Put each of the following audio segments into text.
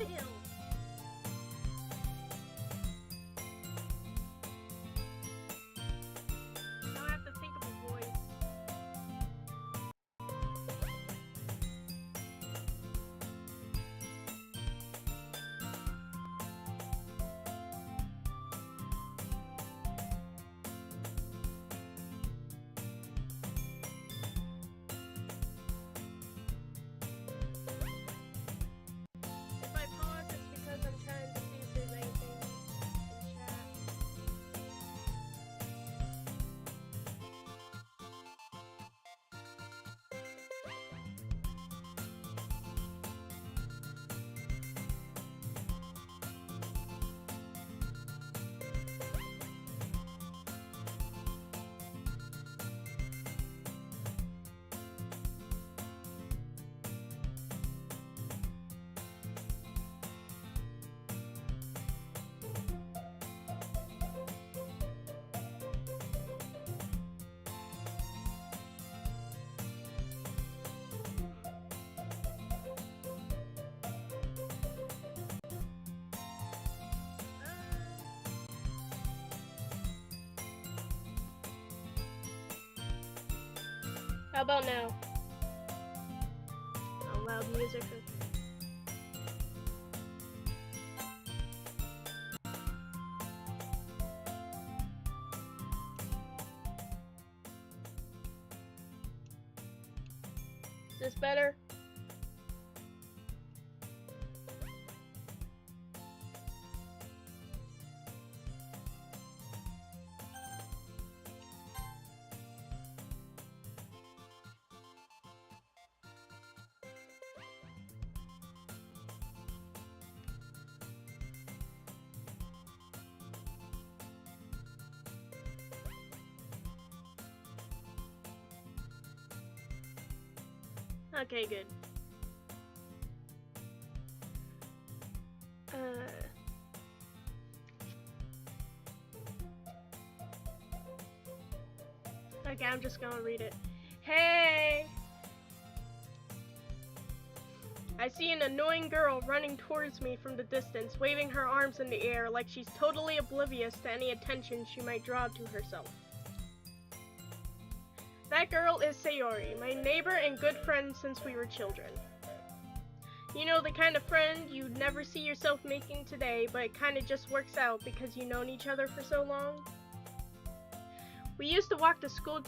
Phil. Now I have to think of a voice. If I pause, it's because I'm trying to see if there's anything in chat. How about now? Oh, loud music. Is this better? Okay, good. Okay, I'm just gonna read it. Hey! I see an annoying girl running towards me from the distance, waving her arms in the air like she's totally oblivious to any attention she might draw to herself. That girl is Sayori, my neighbor and good friend since we were children. You know, the kind of friend you'd never see yourself making today, but it kinda just works out because you've known each other for so long. We used to walk to school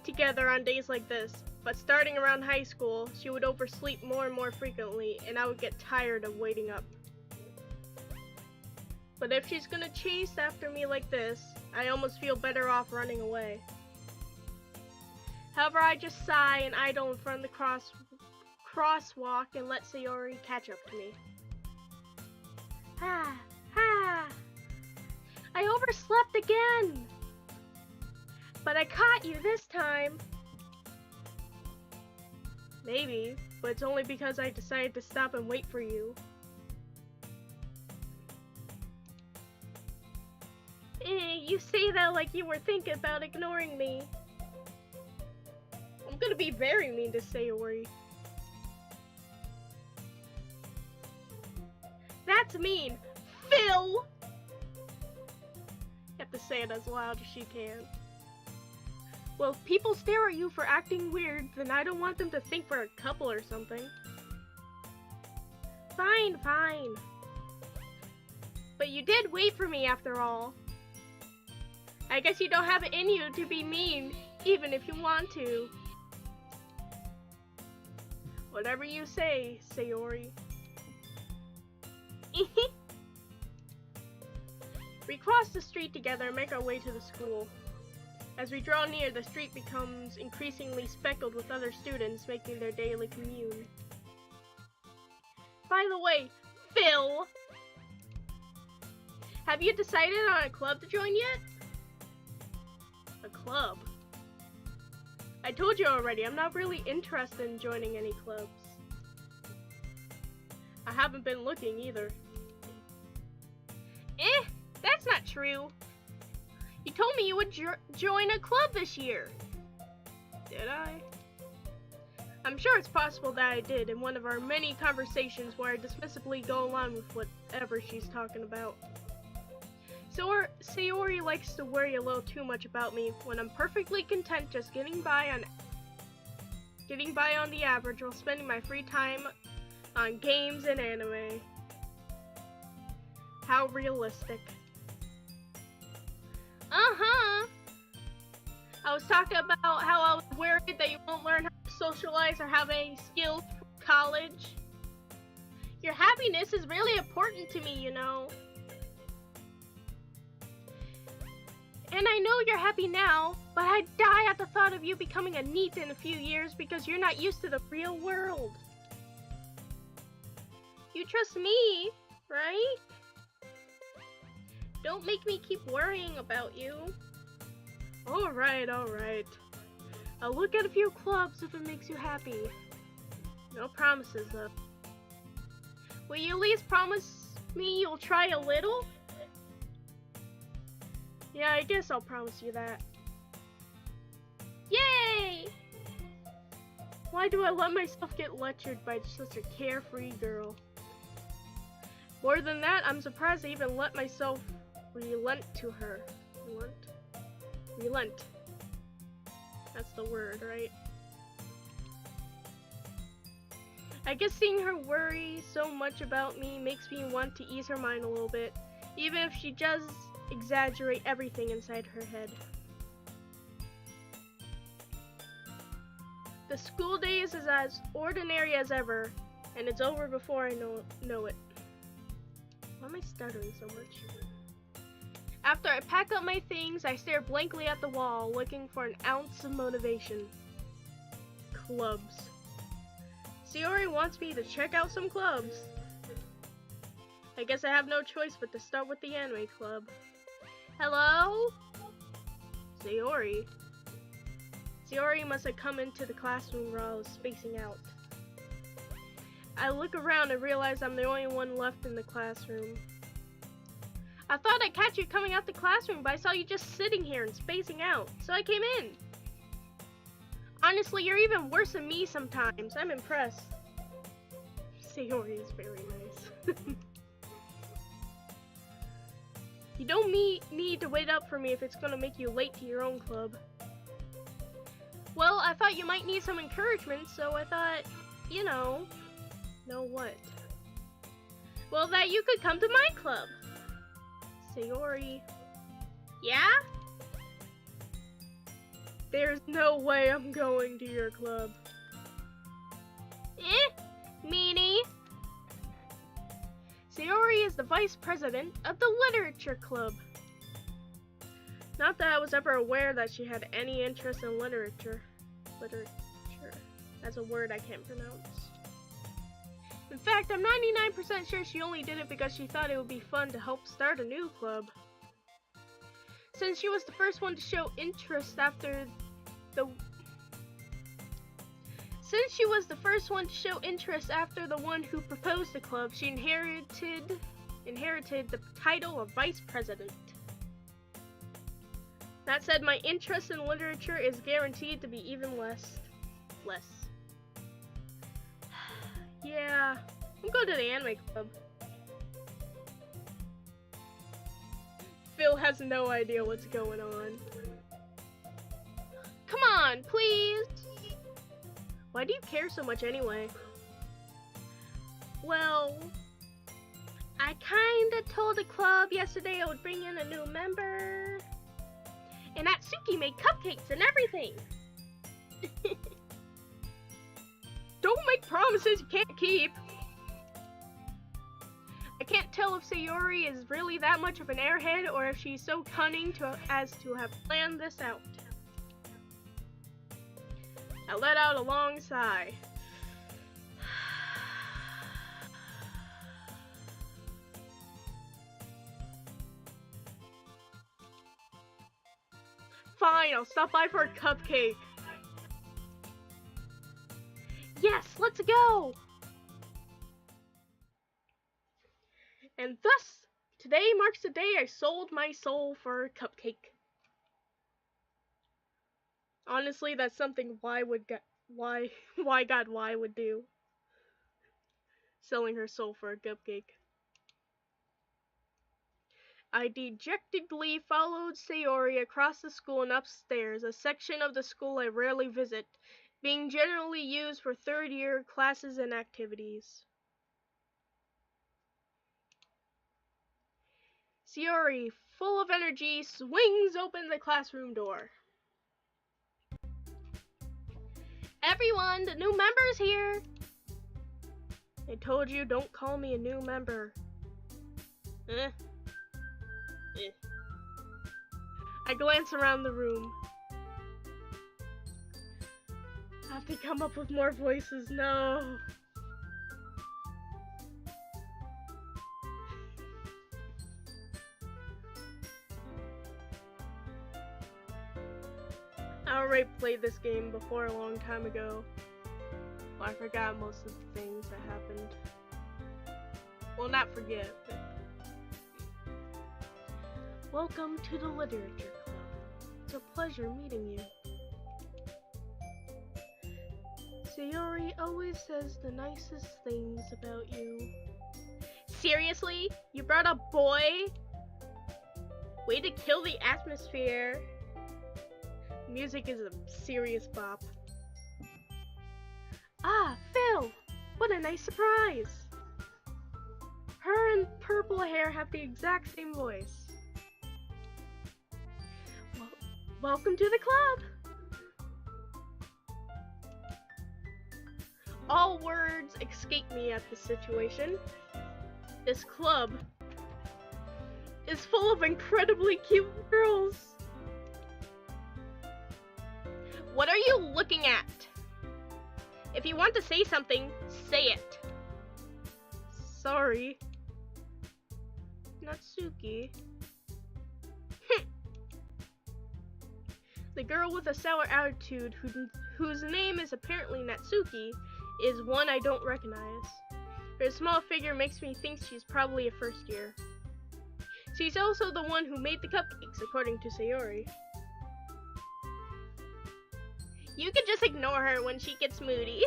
together on days like this, but starting around high school, she would oversleep more and more frequently, and I would get tired of waiting up. But if she's gonna chase after me like this, I almost feel better off running away. However, I just sigh and idle in front of the crosswalk and let Sayori catch up to me. Ha! Ha! I overslept again! But I caught you this time! Maybe, but it's only because I decided to stop and wait for you. You say that like you were thinking about ignoring me. I'm gonna be very mean to Sayori. That's mean! Phil! You have to say it as loud as she can. Well, if people stare at you for acting weird, then I don't want them to think we're a couple or something. Fine, fine. But you did wait for me after all. I guess you don't have it in you to be mean, even if you want to. Whatever you say, Sayori. We cross the street together and make our way to the school. As we draw near, the street becomes increasingly speckled with other students making their daily commune. By the way, Phil! Have you decided on a club to join yet? A club? I told you already, I'm not really interested in joining any clubs. I haven't been looking either. That's not true. You told me you would join a club this year. Did I? I'm sure it's possible that I did in one of our many conversations where I dismissively go along with whatever she's talking about. Sayori likes to worry a little too much about me when I'm perfectly content just getting by on the average while spending my free time on games and anime. How realistic. Uh-huh. I was talking about how I was worried that you won't learn how to socialize or have any skills for college. Your happiness is really important to me, you know. And I know you're happy now, but I'd die at the thought of you becoming a NEET in a few years because you're not used to the real world. You trust me, right? Don't make me keep worrying about you. Alright. I'll look at a few clubs if it makes you happy. No promises, though. Will you at least promise me you'll try a little? Yeah, I guess I'll promise you that. Yay! Why do I let myself get lectured by such a carefree girl? More than that, I'm surprised I even let myself relent to her. Relent. That's the word, right? I guess seeing her worry so much about me makes me want to ease her mind a little bit, even if she does exaggerate everything inside her head. The school days is as ordinary as ever, and it's over before I know it. Why am I stuttering so much? After I pack up my things, I stare blankly at the wall, looking for an ounce of motivation. Clubs. Sayori wants me to check out some clubs. I guess I have no choice but to start with the anime club. Hello? Sayori. Sayori must have come into the classroom while I was spacing out. I look around and realize I'm the only one left in the classroom. I thought I'd catch you coming out the classroom, but I saw you just sitting here and spacing out, so I came in. Honestly, you're even worse than me sometimes. I'm impressed. Sayori is very nice. You don't need to wait up for me if it's gonna make you late to your own club. Well, I thought you might need some encouragement, so I thought, you know what? Well, that you could come to my club. Sayori. Yeah? There's no way I'm going to your club. Meanie. Sayori is the vice president of the literature club. Not that I was ever aware that she had any interest in literature. That's a word I can't pronounce. In fact, I'm 99% sure she only did it because she thought it would be fun to help start a new club. Since she was the first one to show interest after the one who proposed the club, she inherited the title of vice president. That said, my interest in literature is guaranteed to be even less. Yeah, I'm going to the anime club. Phil has no idea what's going on. Come on, please! Why do you care so much anyway? Well, I kinda told the club yesterday I would bring in a new member. And Atsuki made cupcakes and everything. Don't make promises you can't keep. I can't tell if Sayori is really that much of an airhead or if she's so cunning as to have planned this out. I let out a long sigh. Fine, I'll stop by for a cupcake. Yes, let's go! And thus, today marks the day I sold my soul for a cupcake. Honestly, that's something Why? Why God? Why would do? Selling her soul for a cupcake. I dejectedly followed Sayori across the school and upstairs, a section of the school I rarely visit, being generally used for third-year classes and activities. Sayori, full of energy, swings open the classroom door. Everyone, the new member's here! I told you, don't call me a new member. I glance around the room. I have to come up with more voices, no. I already played this game before a long time ago. Well, I forgot most of the things that happened. Well, not forget, but... Welcome to the Literature Club. It's a pleasure meeting you. Sayori always says the nicest things about you. Seriously? You brought a boy? Way to kill the atmosphere. Music is a serious bop. Ah, Phil! What a nice surprise! Her and purple hair have the exact same voice. Well, welcome to the club! All words escape me at this situation. This club is full of incredibly cute girls. What are you looking at? If you want to say something, say it. Sorry. Natsuki. The girl with a sour attitude whose name is apparently Natsuki is one I don't recognize. Her small figure makes me think she's probably a first year. She's also the one who made the cupcakes, according to Sayori. You can just ignore her when she gets moody.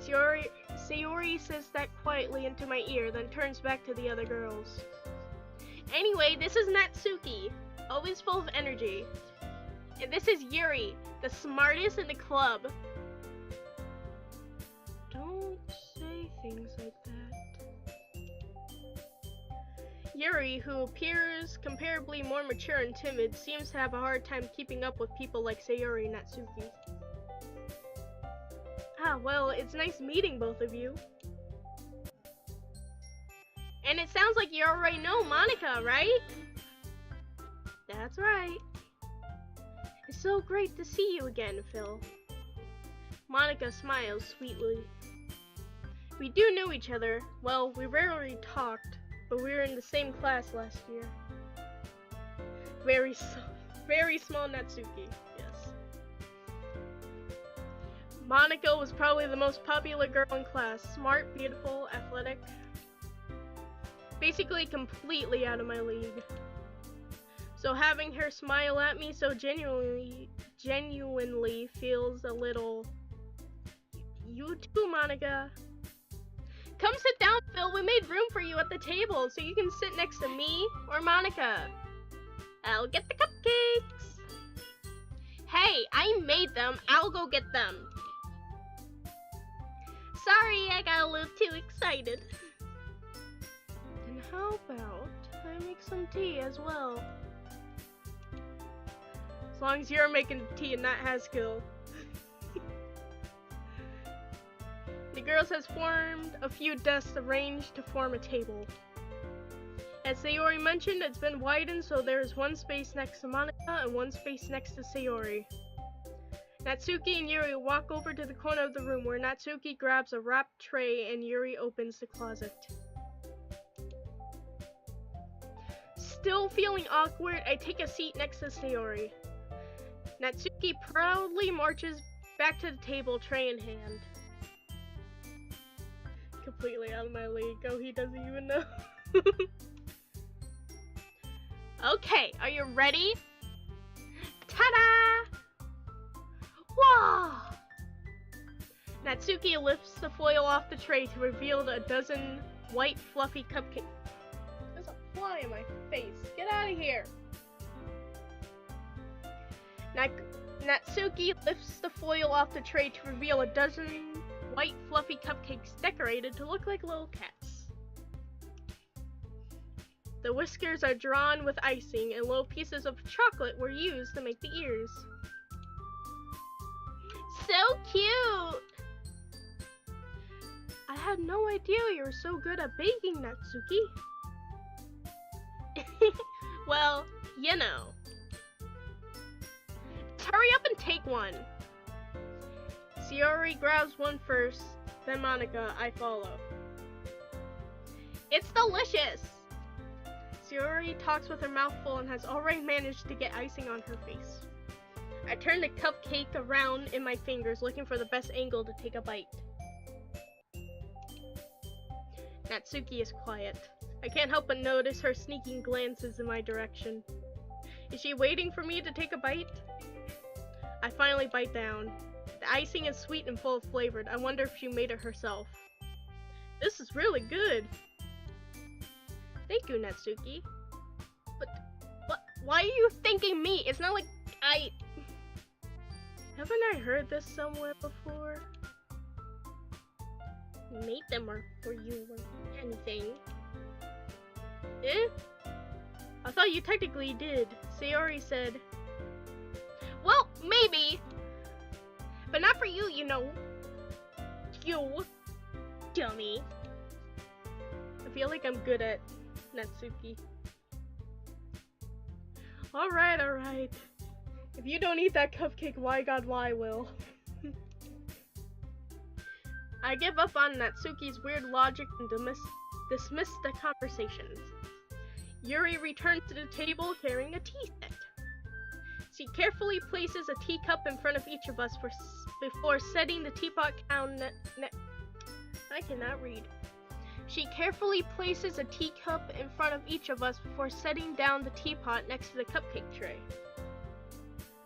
Sayori says that quietly into my ear, then turns back to the other girls. Anyway, this is Natsuki, always full of energy. And this is Yuri, the smartest in the club. Don't say things like that. Yuri, who appears comparably more mature and timid, seems to have a hard time keeping up with people like Sayori and Natsuki. Ah, well, it's nice meeting both of you. And it sounds like you already know Monica, right? That's right. It's so great to see you again, Phil. Monica smiles sweetly. We do know each other. Well, we rarely talked, but we were in the same class last year. Very small Natsuki, yes. Monica was probably the most popular girl in class. Smart, beautiful, athletic. Basically completely out of my league. So having her smile at me so genuinely feels a little... You too, Monica. Come sit down, Phil. We made room for you at the table so you can sit next to me or Monica. I'll get the cupcakes. Hey, I made them. I'll go get them. Sorry, I got a little too excited. Then how about I make some tea as well? As long as you're making tea and not Haskell. The girls has formed a few desks arranged to form a table. As Sayori mentioned, it's been widened so there is one space next to Monica and one space next to Sayori. Natsuki and Yuri walk over to the corner of the room where Natsuki grabs a wrapped tray and Yuri opens the closet. Still feeling awkward, I take a seat next to Sayori. Natsuki proudly marches back to the table, tray in hand. Completely out of my league. Oh, he doesn't even know. Okay, are you ready? Ta-da! Wah! Natsuki lifts the foil off the tray to reveal a dozen white fluffy cupcakes. There's a fly in my face. Get out of here! Natsuki lifts the foil off the tray to reveal a dozen white fluffy cupcakes decorated to look like little cats. The whiskers are drawn with icing, and little pieces of chocolate were used to make the ears. So cute! I had no idea you were so good at baking, Natsuki. Well, you know. Hurry up and take one. Sayori grabs one first, then Monica, I follow. It's delicious! Sayori talks with her mouth full and has already managed to get icing on her face. I turn the cupcake around in my fingers, looking for the best angle to take a bite. Natsuki is quiet. I can't help but notice her sneaking glances in my direction. Is she waiting for me to take a bite? I finally bite down. The icing is sweet and full of flavor. I wonder if she made it herself. This is really good. Thank you, Natsuki. But, what? Why are you thanking me? It's not like Haven't I heard this somewhere before? Made them or for you or anything. Eh? I thought you technically did. Sayori said. Well, maybe. But not for you, you know. You. Dummy. I feel like I'm good at Natsuki. Alright. If you don't eat that cupcake, why God, why will? I give up on Natsuki's weird logic and dismiss the conversations. Yuri returns to the table carrying a tea set. She carefully places a teacup in front of each of us before setting the teapot down. I cannot read. She carefully places a teacup in front of each of us before setting down the teapot next to the cupcake tray.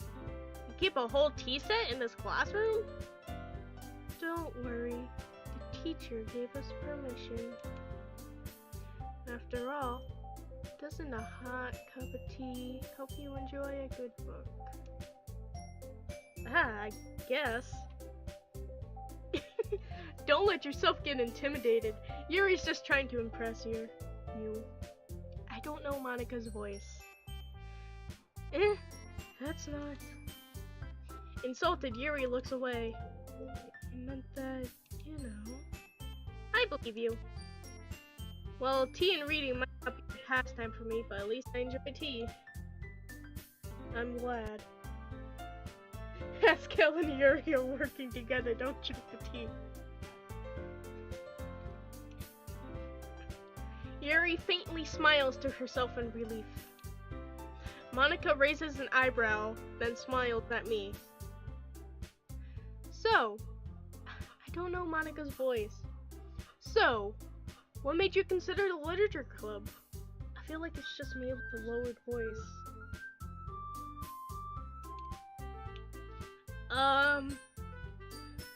You keep a whole tea set in this classroom? Don't worry, the teacher gave us permission. After all, doesn't a hot cup of tea help you enjoy a good book? I guess. Don't let yourself get intimidated. Yuri's just trying to impress you. I don't know Monica's voice. That's not... Insulted, Yuri looks away. I meant that, you know... I believe you. Well, tea and reading might not be a pastime for me, but at least I enjoy tea. I'm glad. Haskell and Yuri are working together, don't drink the tea. Yuri faintly smiles to herself in relief. Monica raises an eyebrow, then smiles at me. So, I don't know Monica's voice. So, what made you consider the literature club? I feel like it's just me with a lowered voice.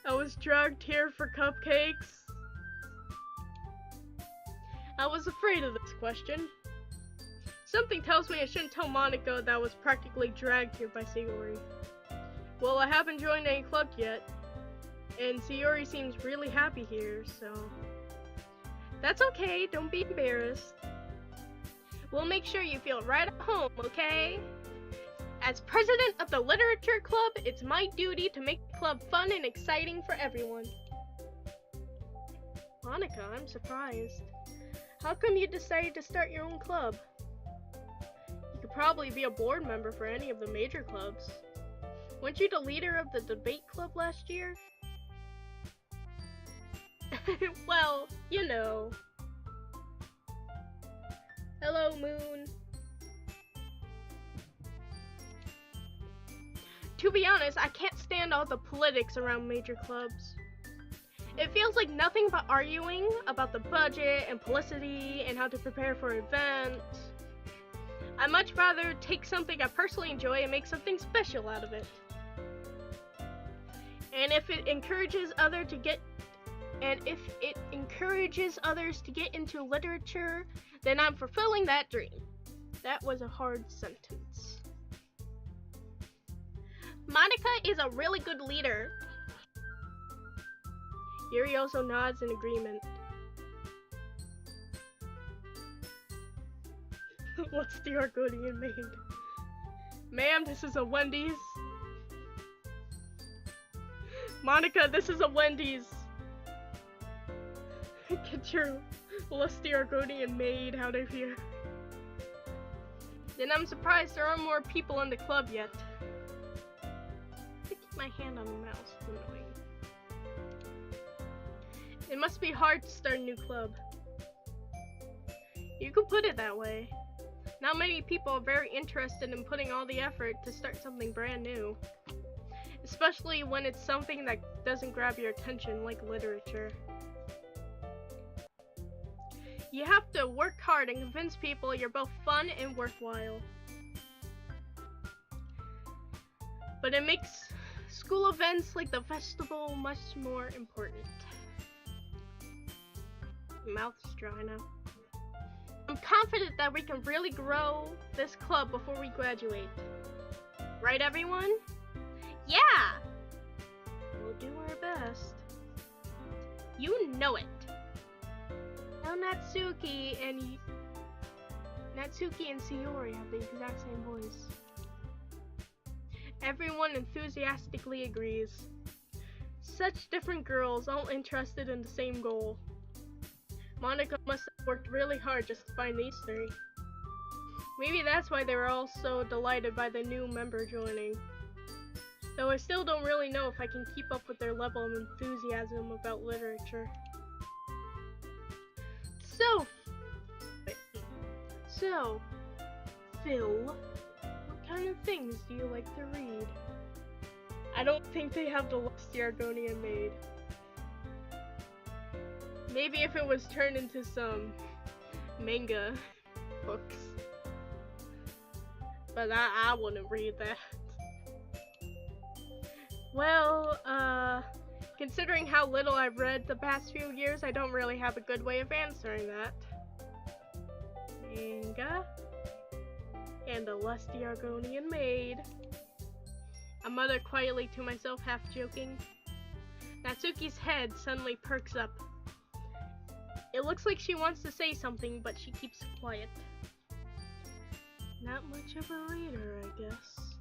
I was dragged here for cupcakes. I was afraid of this question. Something tells me I shouldn't tell Monica that I was practically dragged here by Sayori. Well, I haven't joined any club yet, and Sayori seems really happy here, so... That's okay, don't be embarrassed. We'll make sure you feel right at home, okay? As president of the literature club, it's my duty to make the club fun and exciting for everyone. Monica, I'm surprised. How come you decided to start your own club? You could probably be a board member for any of the major clubs. Weren't you the leader of the debate club last year? Well, you know. Hello, Moon. To be honest, I can't stand all the politics around major clubs. It feels like nothing but arguing about the budget and publicity and how to prepare for events. I'd much rather take something I personally enjoy and make something special out of it. And if it encourages others to get into literature, then I'm fulfilling that dream. That was a hard sentence. Monica is a really good leader. Yuri also nods in agreement. What's the Argonian maid? Ma'am, this is a Wendy's. Monica, this is a Wendy's. Get your lusty Argonian maid out of here. Then I'm surprised there aren't more people in the club yet. I keep my hand on the mouse, it's annoying. It must be hard to start a new club. You could put it that way. Not many people are very interested in putting all the effort to start something brand new. Especially when it's something that doesn't grab your attention, like literature. You have to work hard and convince people you're both fun and worthwhile. But it makes school events like the festival much more important. Mouth's dry now. I'm confident that we can really grow this club before we graduate. Right, everyone? Yeah! We'll do our best. You know it. Now Natsuki and Sayori have the exact same voice. Everyone enthusiastically agrees. Such different girls, all interested in the same goal. Monica must have worked really hard just to find these three. Maybe that's why they were all so delighted by the new member joining. Though I still don't really know if I can keep up with their level of enthusiasm about literature. So, Phil, what kind of things do you like to read? I don't think they have the lusty Argonian maid. Maybe if it was turned into some manga books. But I wouldn't read that. Well, considering how little I've read the past few years, I don't really have a good way of answering that. Manga and the lusty Argonian maid. I muttered quietly to myself, half joking. Natsuki's head suddenly perks up. It looks like she wants to say something, but she keeps quiet. Not much of a reader, I guess.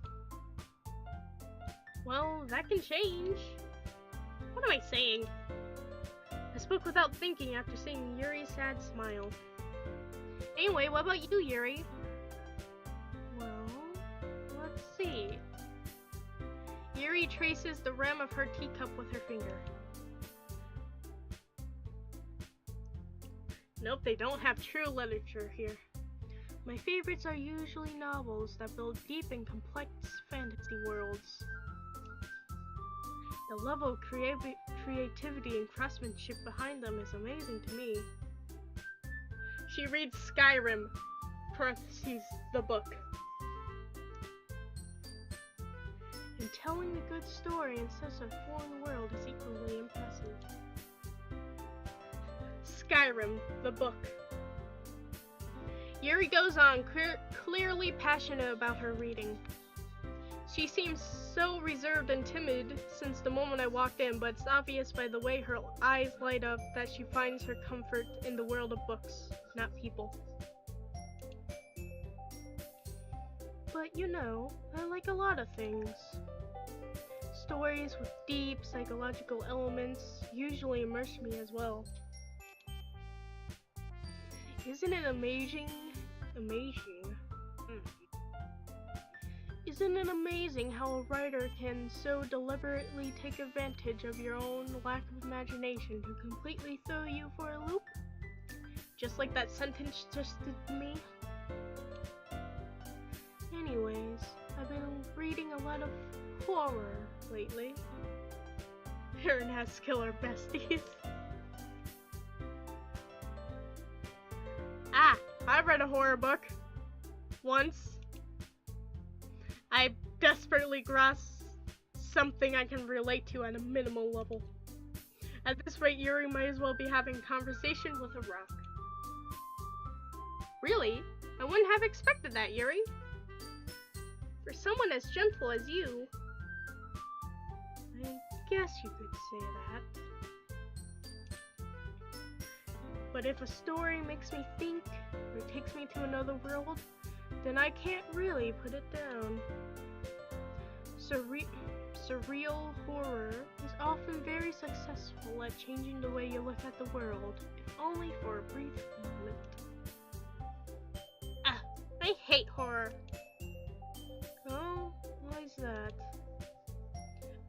Well, that can change. What am I saying? I spoke without thinking after seeing Yuri's sad smile. Anyway, what about you, Yuri? Well, let's see. Yuri traces the rim of her teacup with her finger. Nope, they don't have true literature here. My favorites are usually novels that build deep and complex fantasy worlds. The level of creativity and craftsmanship behind them is amazing to me. She reads Skyrim, parentheses, the book. And telling a good story in such a foreign world is equally impressive. Skyrim, the book. Yuri goes on, clearly passionate about her reading. She seems so reserved and timid since the moment I walked in, but it's obvious by the way her eyes light up that she finds her comfort in the world of books, not people. But you know, I like a lot of things. Stories with deep psychological elements usually immerse me as well. Isn't it amazing? Isn't it amazing how a writer can so deliberately take advantage of your own lack of imagination to completely throw you for a loop? Just like that sentence just did to me. Anyways, I've been reading a lot of horror lately. Aaron has killer besties. I read a horror book. Once. I desperately grasped something I can relate to at a minimal level. At this rate, Yuri might as well be having a conversation with a rock. Really? I wouldn't have expected that, Yuri. For someone as gentle as you, I guess you could say that. But if a story makes me think, or takes me to another world, then I can't really put it down. Surreal horror is often very successful at changing the way you look at the world, if only for a brief moment. Ah, I hate horror. Oh, why is that?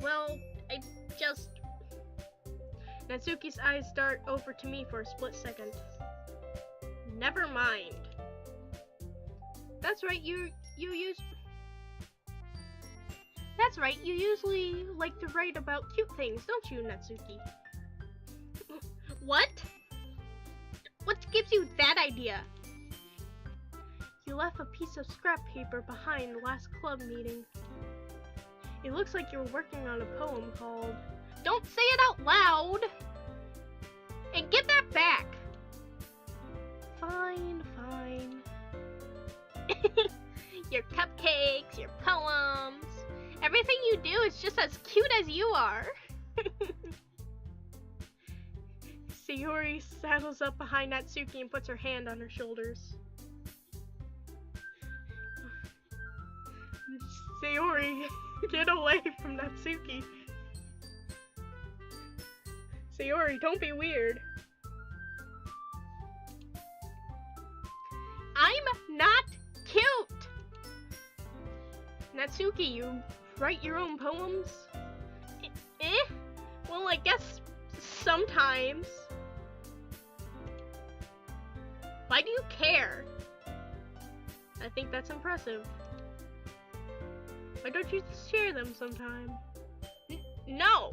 Well, I just... Natsuki's eyes dart over to me for a split second. Never mind. That's right, you usually like to write about cute things, don't you, Natsuki? What? What gives you that idea? You left a piece of scrap paper behind last club meeting. It looks like you were working on a poem called... Don't say it out loud! And give that back! Fine, fine. Your cupcakes, your poems, everything you do is just as cute as you are. Sayori saddles up behind Natsuki and puts her hand on her shoulders. Sayori, get away from Natsuki. Sayori, don't be weird. I'm not cute! Natsuki, you write your own poems? Well, I guess sometimes. Why do you care? I think that's impressive. Why don't you share them sometime? No!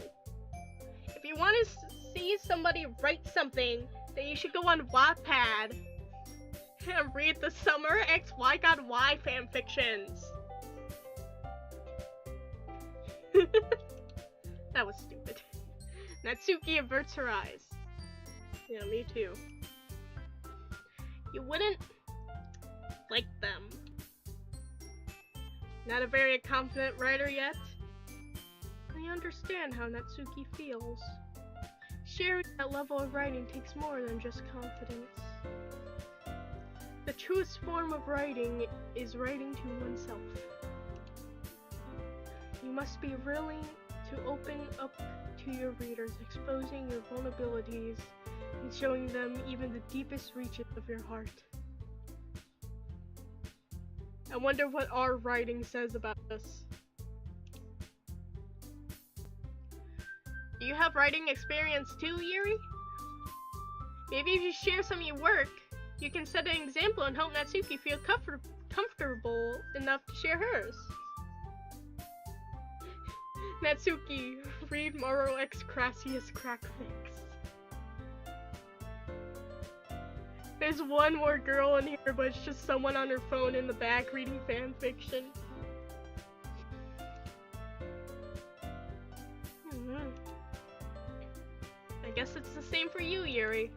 If you want to see somebody write something, then you should go on Wattpad and read the Summer XY God Y fanfictions. That was stupid. Natsuki averts her eyes. Yeah, me too. You wouldn't like them. Not a very confident writer yet? I understand how Natsuki feels. Sharing that level of writing takes more than just confidence. The truest form of writing is writing to oneself. You must be willing to open up to your readers, exposing your vulnerabilities and showing them even the deepest reaches of your heart. I wonder what our writing says about us. Do you have writing experience too, Yuri? Maybe if you share some of your work, you can set an example and help Natsuki feel comfortable enough to share hers. Natsuki, read Moro X Crassius Crackfix. There's one more girl in here, but it's just someone on her phone in the back reading fanfiction. I guess it's the same for you, Yuri.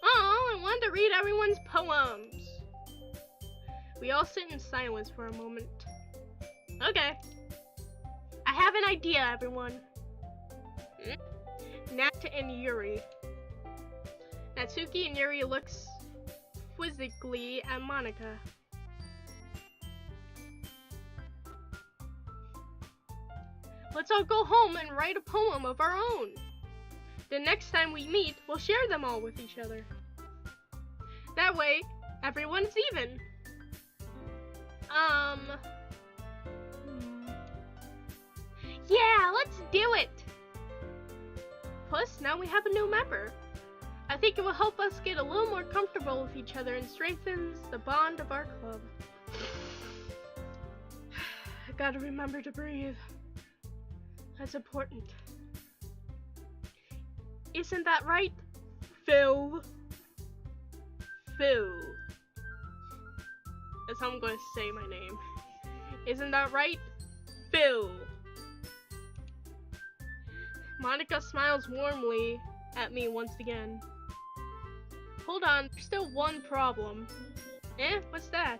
Oh, I wanted to read everyone's poems. We all sit in silence for a moment. Okay. I have an idea, everyone. Nat and Yuri. Natsuki and Yuri looks quizzically at Monika. Let's all go home and write a poem of our own. The next time we meet, we'll share them all with each other. That way, everyone's even. Yeah, let's do it! Plus, now we have a new member. I think it will help us get a little more comfortable with each other and strengthens the bond of our club. I gotta remember to breathe. That's important. Isn't that right, Phil? Phil. That's how I'm going to say my name. Isn't that right, Phil? Monica smiles warmly at me once again. Hold on, there's still one problem. What's that?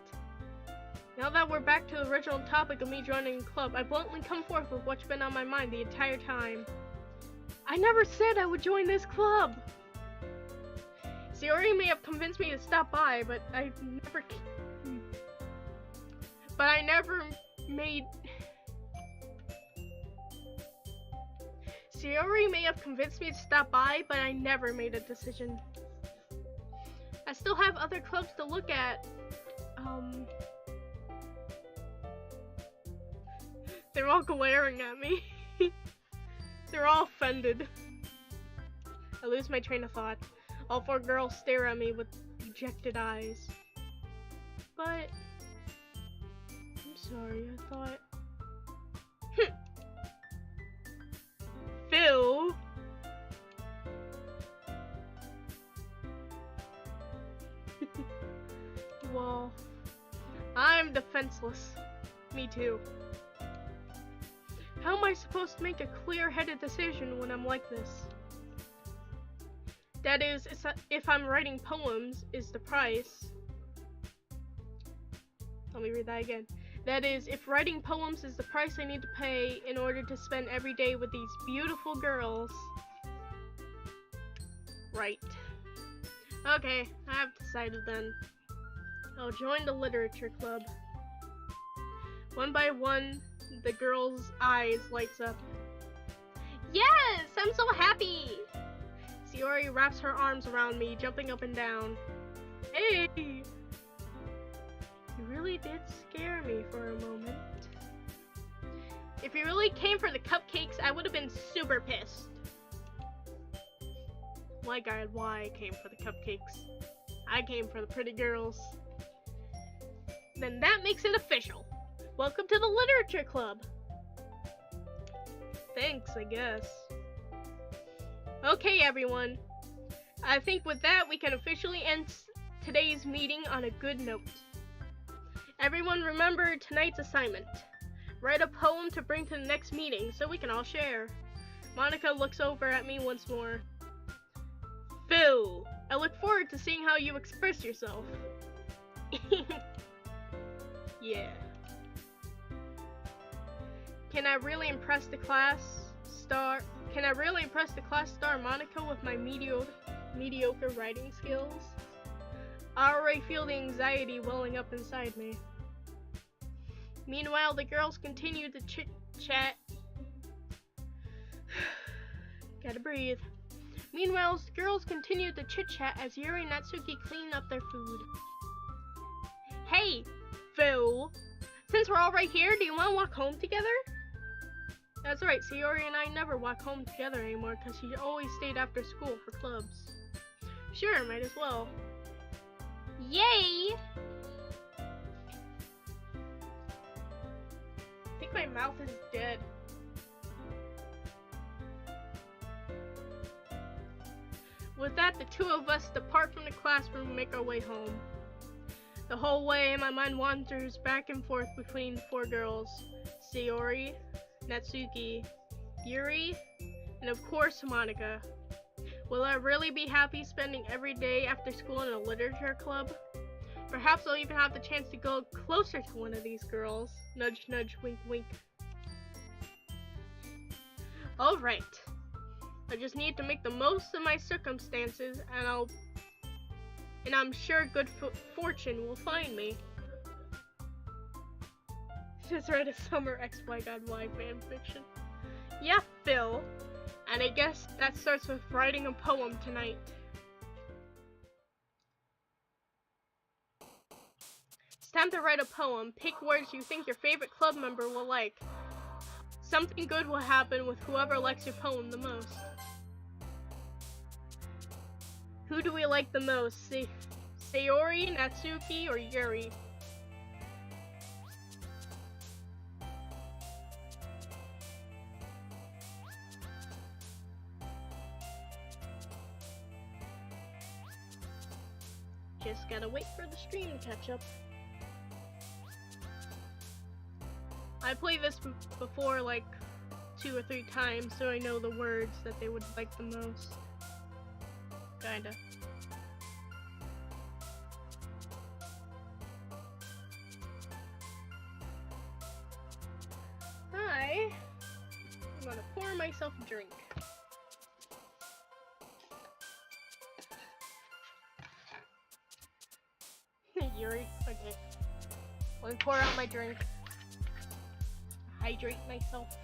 Now that we're back to the original topic of me joining the club, I bluntly come forth with what's been on my mind the entire time. I never said I would join this club! Sayori may have convinced me to stop by, but I never made... Sayori may have convinced me to stop by, but I never made a decision. I still have other clubs to look at. They're all glaring at me. They're all offended. I lose my train of thought. All four girls stare at me with dejected eyes. But... I'm sorry, I thought... Phil! Well... I'm defenseless. Me too. How am I supposed to make a clear-headed decision when I'm like this? That is, if I'm writing poems, is the price. Let me read that again. That is, if writing poems is the price I need to pay in order to spend every day with these beautiful girls. Right. Okay, I've decided then. I'll join the literature club. One by one, the girl's eyes lights up. Yes! I'm so happy! Sayori wraps her arms around me, jumping up and down. Hey! You really did scare me for a moment. If you really came for the cupcakes, I would have been super pissed. My God, why I came for the cupcakes. I came for the pretty girls. Then that makes it official. Welcome to the literature club. Thanks, I guess. Okay, everyone. I think with that, we can officially end today's meeting on a good note. Everyone remember tonight's assignment. Write a poem to bring to the next meeting so we can all share. Monica looks over at me once more. Phil, I look forward to seeing how you express yourself. Yeah. Can I really impress the class star Monica with my mediocre writing skills? I already feel the anxiety welling up inside me. Meanwhile, the girls continue to chit-chat. Gotta breathe. Meanwhile, the girls continue to chit-chat as Yuri and Natsuki clean up their food. Hey, Phil! Since we're all right here, do you want to walk home together? That's right, Sayori and I never walk home together anymore because she always stayed after school for clubs. Sure, might as well. Yay! I think my mouth is dead. With that, the two of us depart from the classroom and make our way home. The whole way, my mind wanders back and forth between the four girls. Sayori, Natsuki, Yuri, and of course Monica. Will I really be happy spending every day after school in a literature club? Perhaps I'll even have the chance to go closer to one of these girls. Nudge, nudge, wink, wink. Alright. I just need to make the most of my circumstances, and I'm sure good fortune will find me. Just read a summer XY God Y fanfiction. Yeah, Phil. And I guess that starts with writing a poem tonight. It's time to write a poem. Pick words you think your favorite club member will like. Something good will happen with whoever likes your poem the most. Who do we like the most? Sayori, Natsuki, or Yuri? Just gotta wait for the stream to catch up. I played this before like 2 or 3 times so I know the words that they would like the most. Kinda. I'm gonna pour myself a drink. Yuri, okay. Let me pour out my drink. Hydrate myself.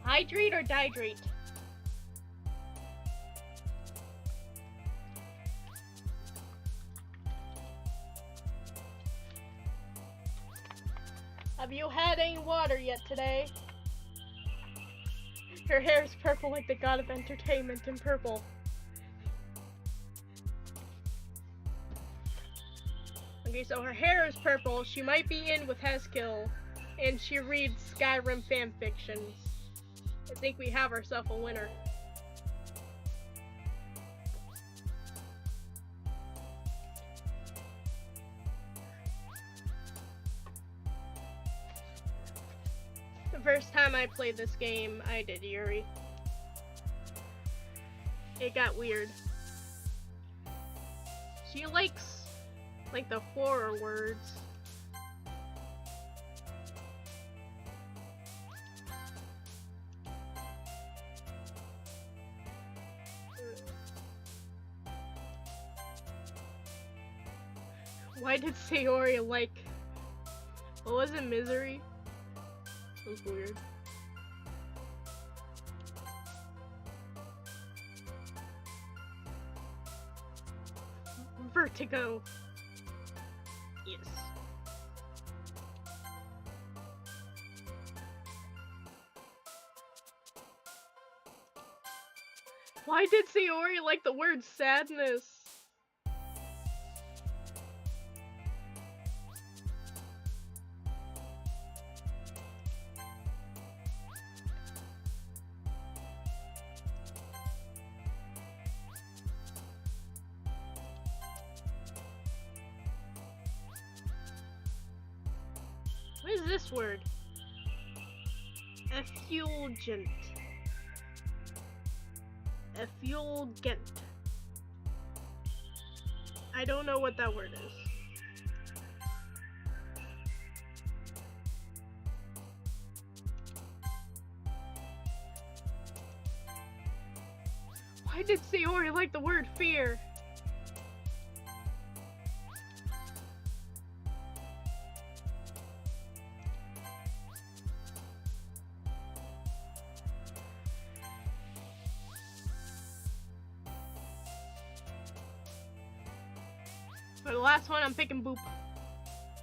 Hydrate or dihydrate? Have you had any water yet today? Her hair is purple like the god of entertainment in purple. Okay, so her hair is purple, she might be in with Haskill, and she reads Skyrim fanfictions. I think we have ourselves a winner. The first time I played this game, I did Yuri. It got weird. She likes like the horror words. Why did Sayori like, what was it, Misery? It was weird. Vertigo. Yes. Why did Sayori like the word sadness? What is this word? Effulgent. Effulgent. I don't know what that word is. Why did Sayori like the word fear? For the last one, I'm picking Boop.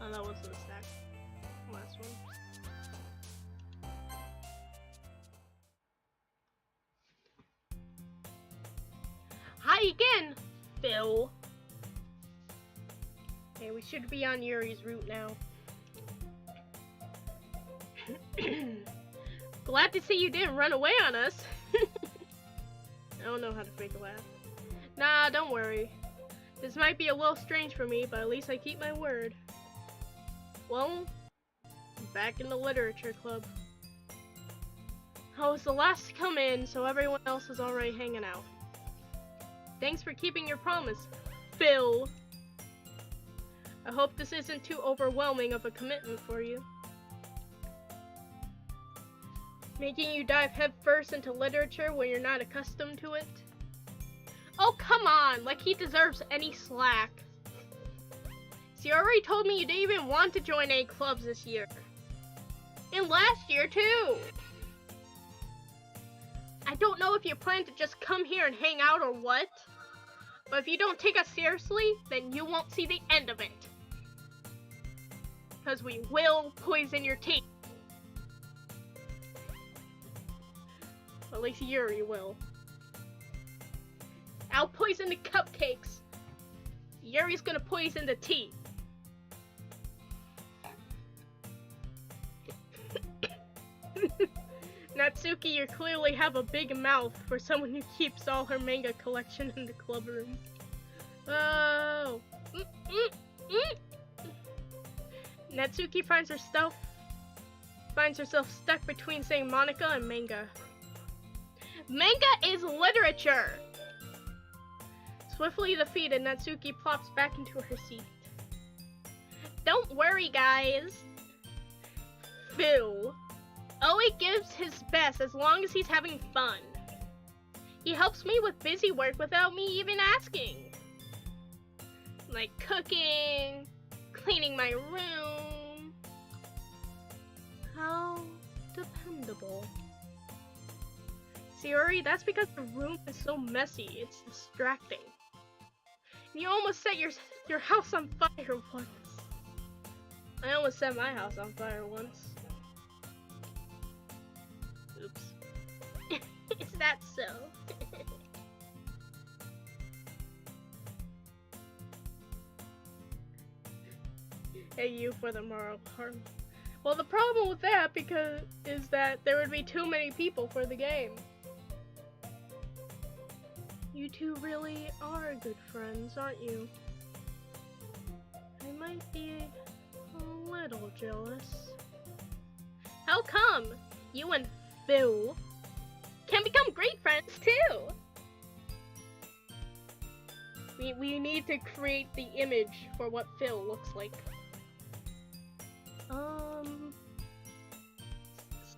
Oh, that wasn't a stack. Last one. Hi again, Phil. Okay, we should be on Yuri's route now. Glad to see you didn't run away on us. I don't know how to fake a laugh. Nah, don't worry. This might be a little strange for me, but at least I keep my word. Well, I'm back in the literature club. I was the last to come in, so everyone else is already hanging out. Thanks for keeping your promise, Phil. I hope this isn't too overwhelming of a commitment for you. Making you dive headfirst into literature when you're not accustomed to it? Oh, come on! Like he deserves any slack. See, you already told me you didn't even want to join any clubs this year. And last year, too! I don't know if you plan to just come here and hang out or what, but if you don't take us seriously, then you won't see the end of it. Because we will poison your teeth. At least Yuri will. I'll poison the cupcakes. Yuri's gonna poison the tea. Natsuki, you clearly have a big mouth for someone who keeps all her manga collection in the club room. Oh. Natsuki finds her stuff finds herself stuck between saying Monica and manga. Manga is literature! Swiftly defeated, Natsuki plops back into her seat. Don't worry, guys. Phil always gives his best as long as he's having fun. He helps me with busy work without me even asking. Like cooking, cleaning my room. How dependable. Sayori, that's because the room is so messy, it's distracting. You almost set your house on fire once. I almost set my house on fire once. Oops. Is that so? Hey, you for the moral harm. Well, the problem with that is that there would be too many people for the game. You two really are good friends, aren't you? I might be a little jealous. How come? You and Phil can become great friends too! We need to create the image for what Phil looks like.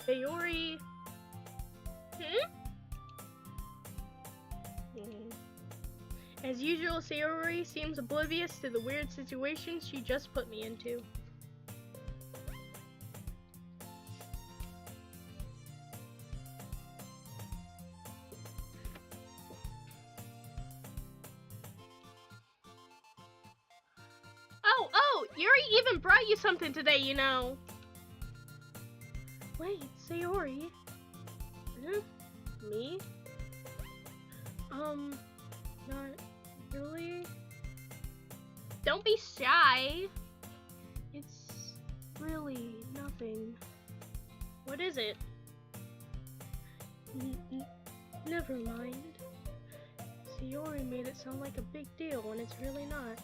Sayori... As usual, Sayori seems oblivious to the weird situations she just put me into. Oh, Yuri even brought you something today, you know. Wait, Sayori? Me? Not really. Don't be shy. It's really nothing. What is it? Never mind. Sayori made it sound like a big deal when it's really not.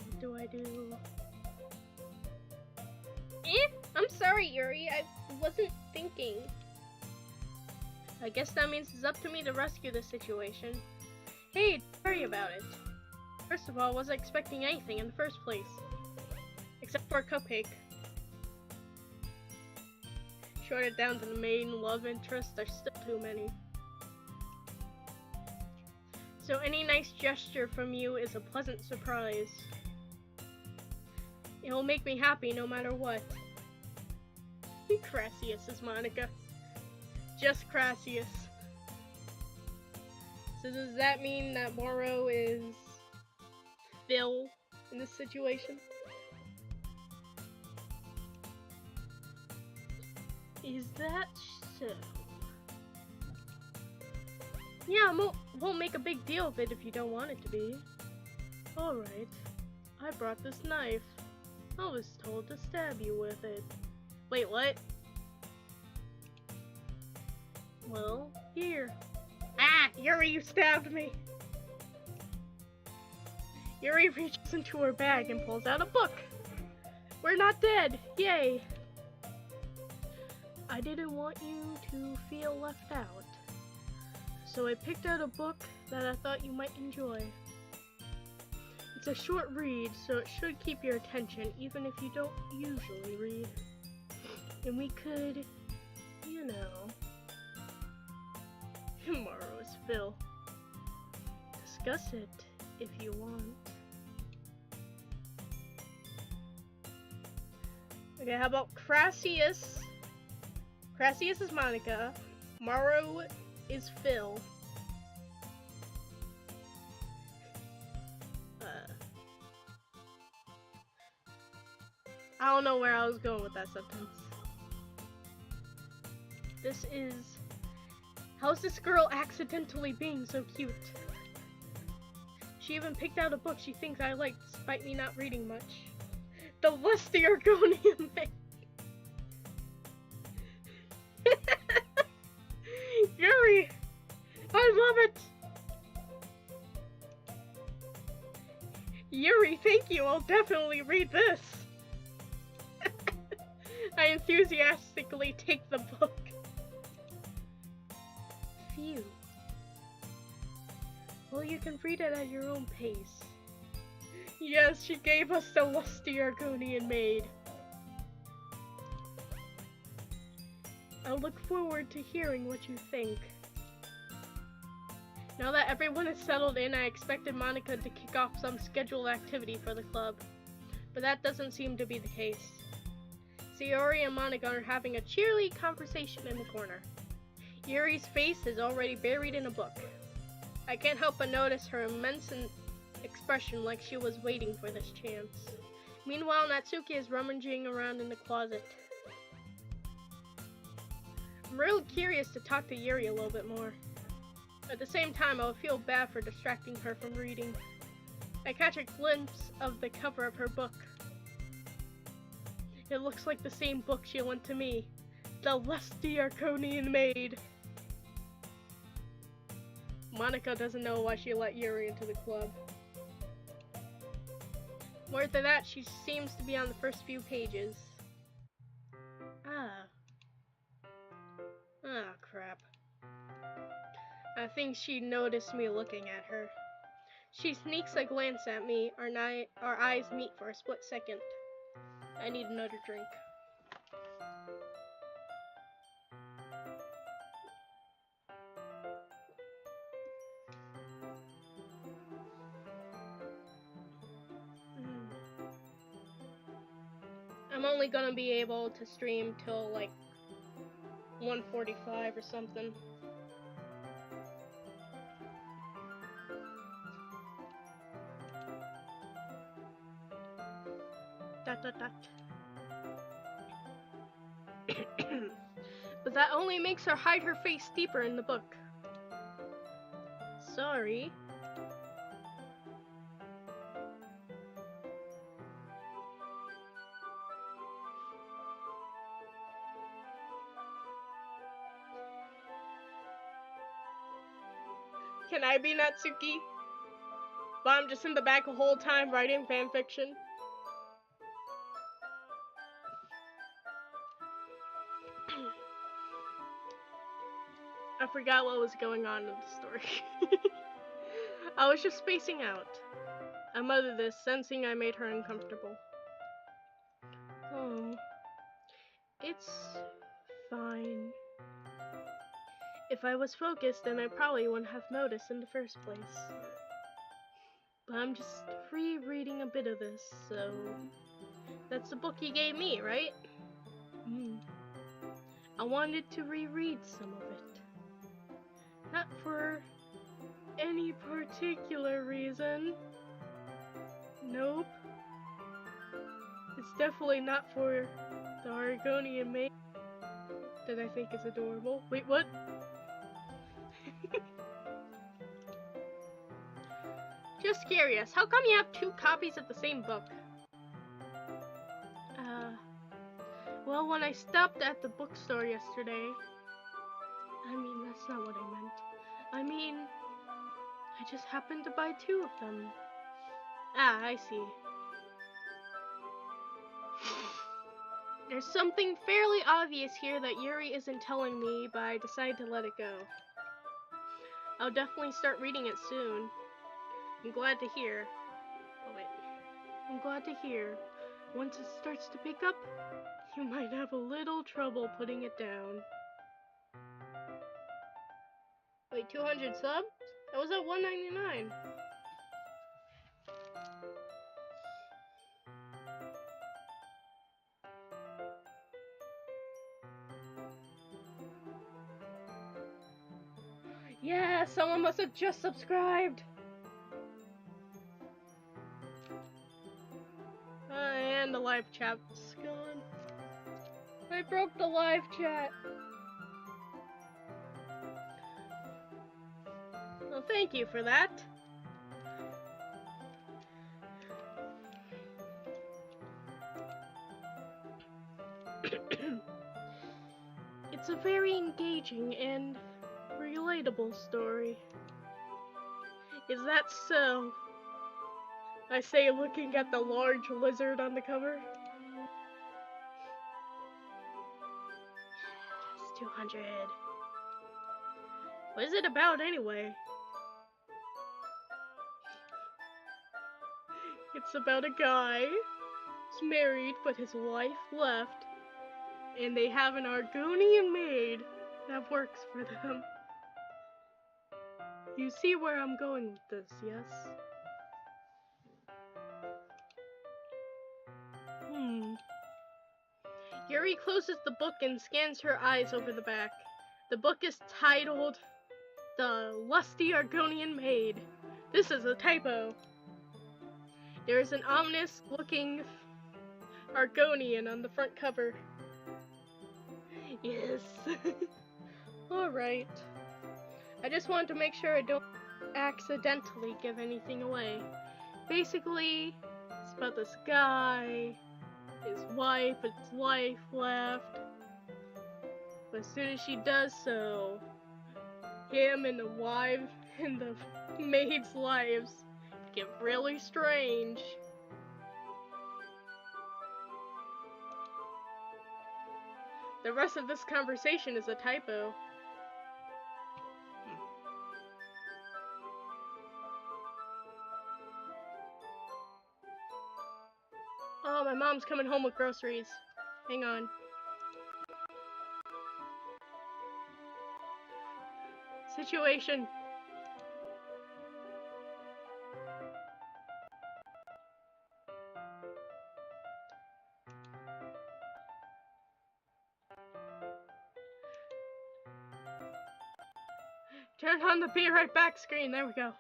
What do I do? I'm sorry, Yuri. I wasn't thinking. I guess that means it's up to me to rescue this situation. Hey, don't worry about it. First of all, I wasn't expecting anything in the first place. Except for a cupcake. Short it down to the main love interest, there's still too many. So any nice gesture from you is a pleasant surprise. It will make me happy no matter what. Crassius is Monica. Just Crassius. So does that mean that Moro is Phil in this situation? Is that so? Yeah, won't make a big deal of it if you don't want it to be. Alright. I brought this knife. I was told to stab you with it. Wait, what? Well, here. Ah! Yuri, you stabbed me! Yuri reaches into her bag and pulls out a book. We're not dead! Yay! I didn't want you to feel left out. So I picked out a book that I thought you might enjoy. It's a short read, so it should keep your attention even if you don't usually read. And we could, you know... Tomorrow is Phil. Discuss it if you want. Okay, how about Crassius? Crassius is Monica. Morrow is Phil. I don't know where I was going with that sentence. This is... How's this girl accidentally being so cute? She even picked out a book she thinks I like, despite me not reading much. The Lusty Argonian Man. Yuri! I love it! Yuri, thank you, I'll definitely read this! I enthusiastically take the book. Phew. Well, you can read it at your own pace. Yes, she gave us the lusty Argonian maid. I look forward to hearing what you think. Now that everyone is settled in, I expected Monica to kick off some scheduled activity for the club, but that doesn't seem to be the case. Sayori and Monica are having a cheery conversation in the corner. Yuri's face is already buried in a book. I can't help but notice her immense expression, like she was waiting for this chance. Meanwhile, Natsuki is rummaging around in the closet. I'm really curious to talk to Yuri a little bit more. At the same time, I would feel bad for distracting her from reading. I catch a glimpse of the cover of her book. It looks like the same book she lent to me, the lusty Argonian maid. Monica doesn't know why she let Yuri into the club. More than that, she seems to be on the first few pages. Ah, crap. I think she noticed me looking at her. She sneaks a glance at me, our eyes meet for a split second. I need another drink. I'm only gonna be able to stream till like 1:45 or something. But that only makes her hide her face deeper in the book. Sorry. Can I be Natsuki? But I'm just in the back the whole time writing fanfiction. I forgot what was going on in the story. I was just spacing out. I muttered this, sensing I made her uncomfortable. Oh, it's fine. If I was focused, then I probably wouldn't have noticed in the first place. But I'm just rereading a bit of this, so... That's the book you gave me, right? I wanted to reread some of it. Not for any particular reason. Nope. It's definitely not for the Argonian maid that I think is adorable. Wait, what? Just curious, how come you have 2 copies of the same book? Well, when I stopped at the bookstore yesterday... I mean, that's not what I meant. I mean, I just happened to buy 2 of them. Ah, I see. There's something fairly obvious here that Yuri isn't telling me, but I decided to let it go. I'll definitely start reading it soon. I'm glad to hear. Oh wait. I'm glad to hear. Once it starts to pick up, you might have a little trouble putting it down. Wait, 200 subs? That was at 199. Yeah, someone must have just subscribed. And the live chat's gone. I broke the live chat. Well, thank you for that. It's a very engaging and relatable story. Is that so? I say, looking at the large lizard on the cover. 200. What is it about anyway? It's about a guy who's married, but his wife left, and they have an Argonian maid that works for them. You see where I'm going with this, yes? Yuri closes the book and scans her eyes over the back. The book is titled The Lusty Argonian Maid. This is a typo. There is an ominous-looking Argonian on the front cover. Yes. Alright. I just wanted to make sure I don't accidentally give anything away. Basically, it's about this guy, his wife, but his wife left. But as soon as she does so, him and the maid's lives get really strange. The rest of this conversation is a typo. Oh, my mom's coming home with groceries. Hang on. Situation. Turn on the be right back screen. There we go.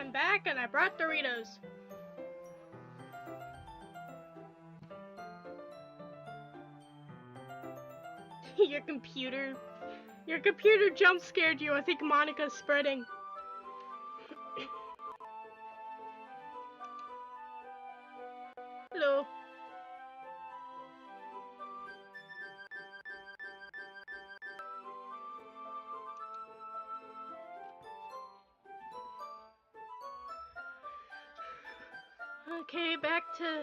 I'm back and I brought Doritos. Your computer jump scared you. I think Monica's spreading. Hello. Okay, back to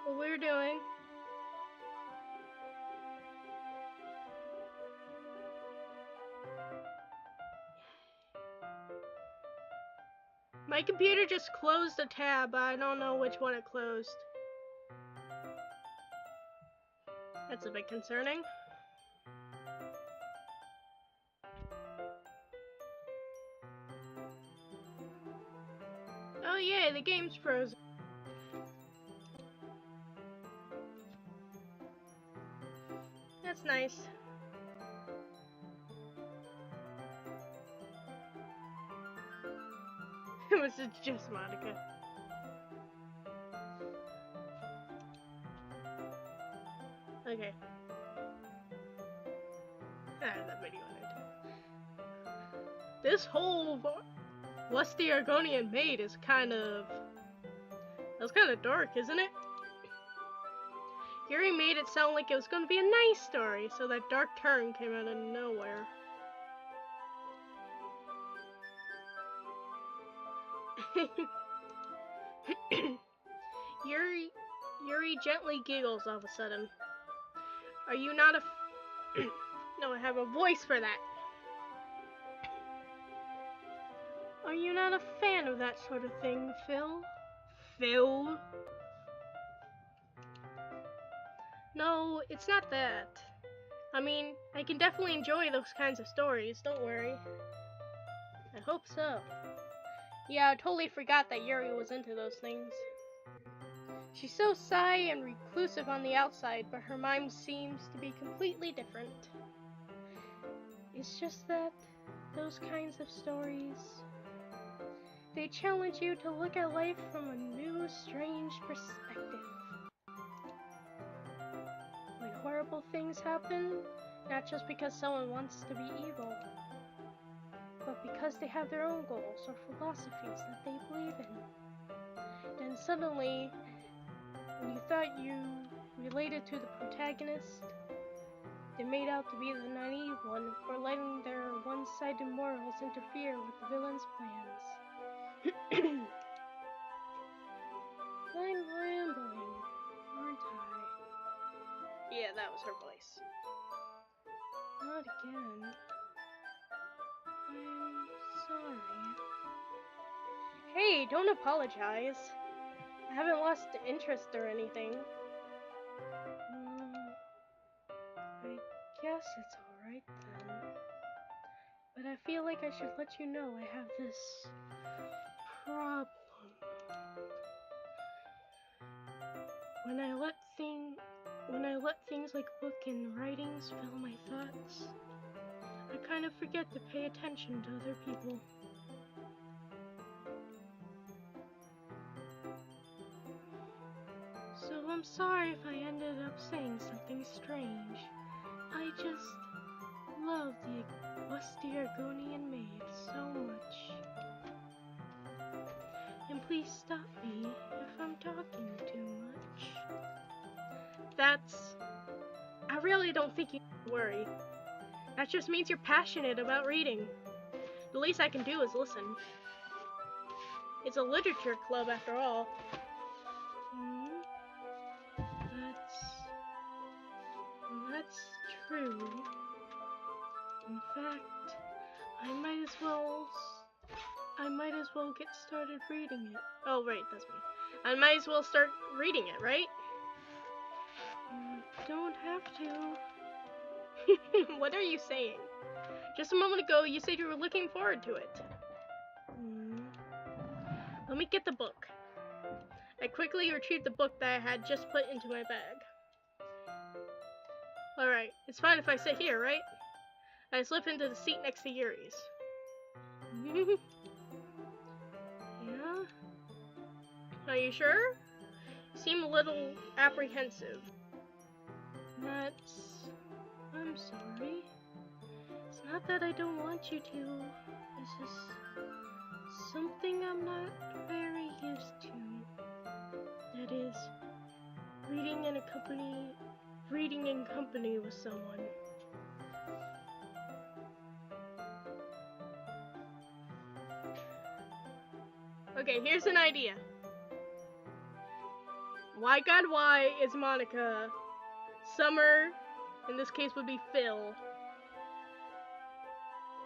what we're doing. My computer just closed a tab, but I don't know which one it closed. That's a bit concerning. Oh yay, the game's frozen. That's nice. It was just Monica. Okay. That video ended. This whole lusty Argonian maid is that's kind of dark, isn't it? Yuri made it sound like it was going to be a nice story, so that dark turn came out of nowhere. Yuri gently giggles all of a sudden. Are you not a No, I have a voice for that. Are you not a fan of that sort of thing, Phil? Phil? No, it's not that. I mean, I can definitely enjoy those kinds of stories, don't worry. I hope so. Yeah, I totally forgot that Yuri was into those things. She's so shy and reclusive on the outside, but her mind seems to be completely different. It's just that those kinds of stories, they challenge you to look at life from a new, strange perspective. When horrible things happen, not just because someone wants to be evil, but because they have their own goals or philosophies that they believe in. Then suddenly, when you thought you related to the protagonist, they made out to be the naive one for letting their one-sided morals interfere with the villain's plans. I'm rambling, aren't I? Yeah, that was her voice. Not again. I'm sorry. Hey, don't apologize. I haven't lost interest or anything. I guess it's alright then. But I feel like I should let you know I have this problem. When I let things like book and writings fill my thoughts, I kind of forget to pay attention to other people. So I'm sorry if I ended up saying something strange. I just love the lusty Argonian maid so much. And please stop me if I'm talking too much. I really don't think you need to worry. That just means you're passionate about reading. The least I can do is listen. It's a literature club after all. That's true. In fact, I might as well get started reading it. Oh, right, that's me. I might as well start reading it, right? You don't have to. What are you saying? Just a moment ago, you said you were looking forward to it. Let me get the book. I quickly retrieved the book that I had just put into my bag. Alright, it's fine if I sit here, right? I slip into the seat next to Yuri's. Are you sure? You seem a little apprehensive. I'm sorry. It's not that I don't want you to. It's just something I'm not very used to. That is, reading in company with someone. Okay, here's an idea. Why God Why is Monica. Summer, in this case, would be Phil.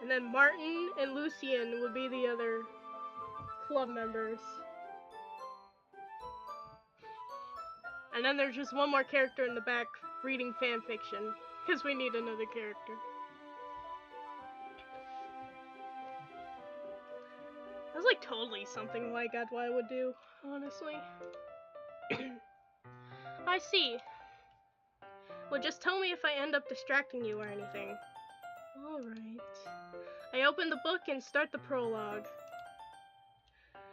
And then Martin and Lucien would be the other club members. And then there's just one more character in the back reading fan fiction, because we need another character. That's like totally something Why God Why would do, honestly. I see. Well, just tell me if I end up distracting you or anything. Alright. I open the book and start the prologue.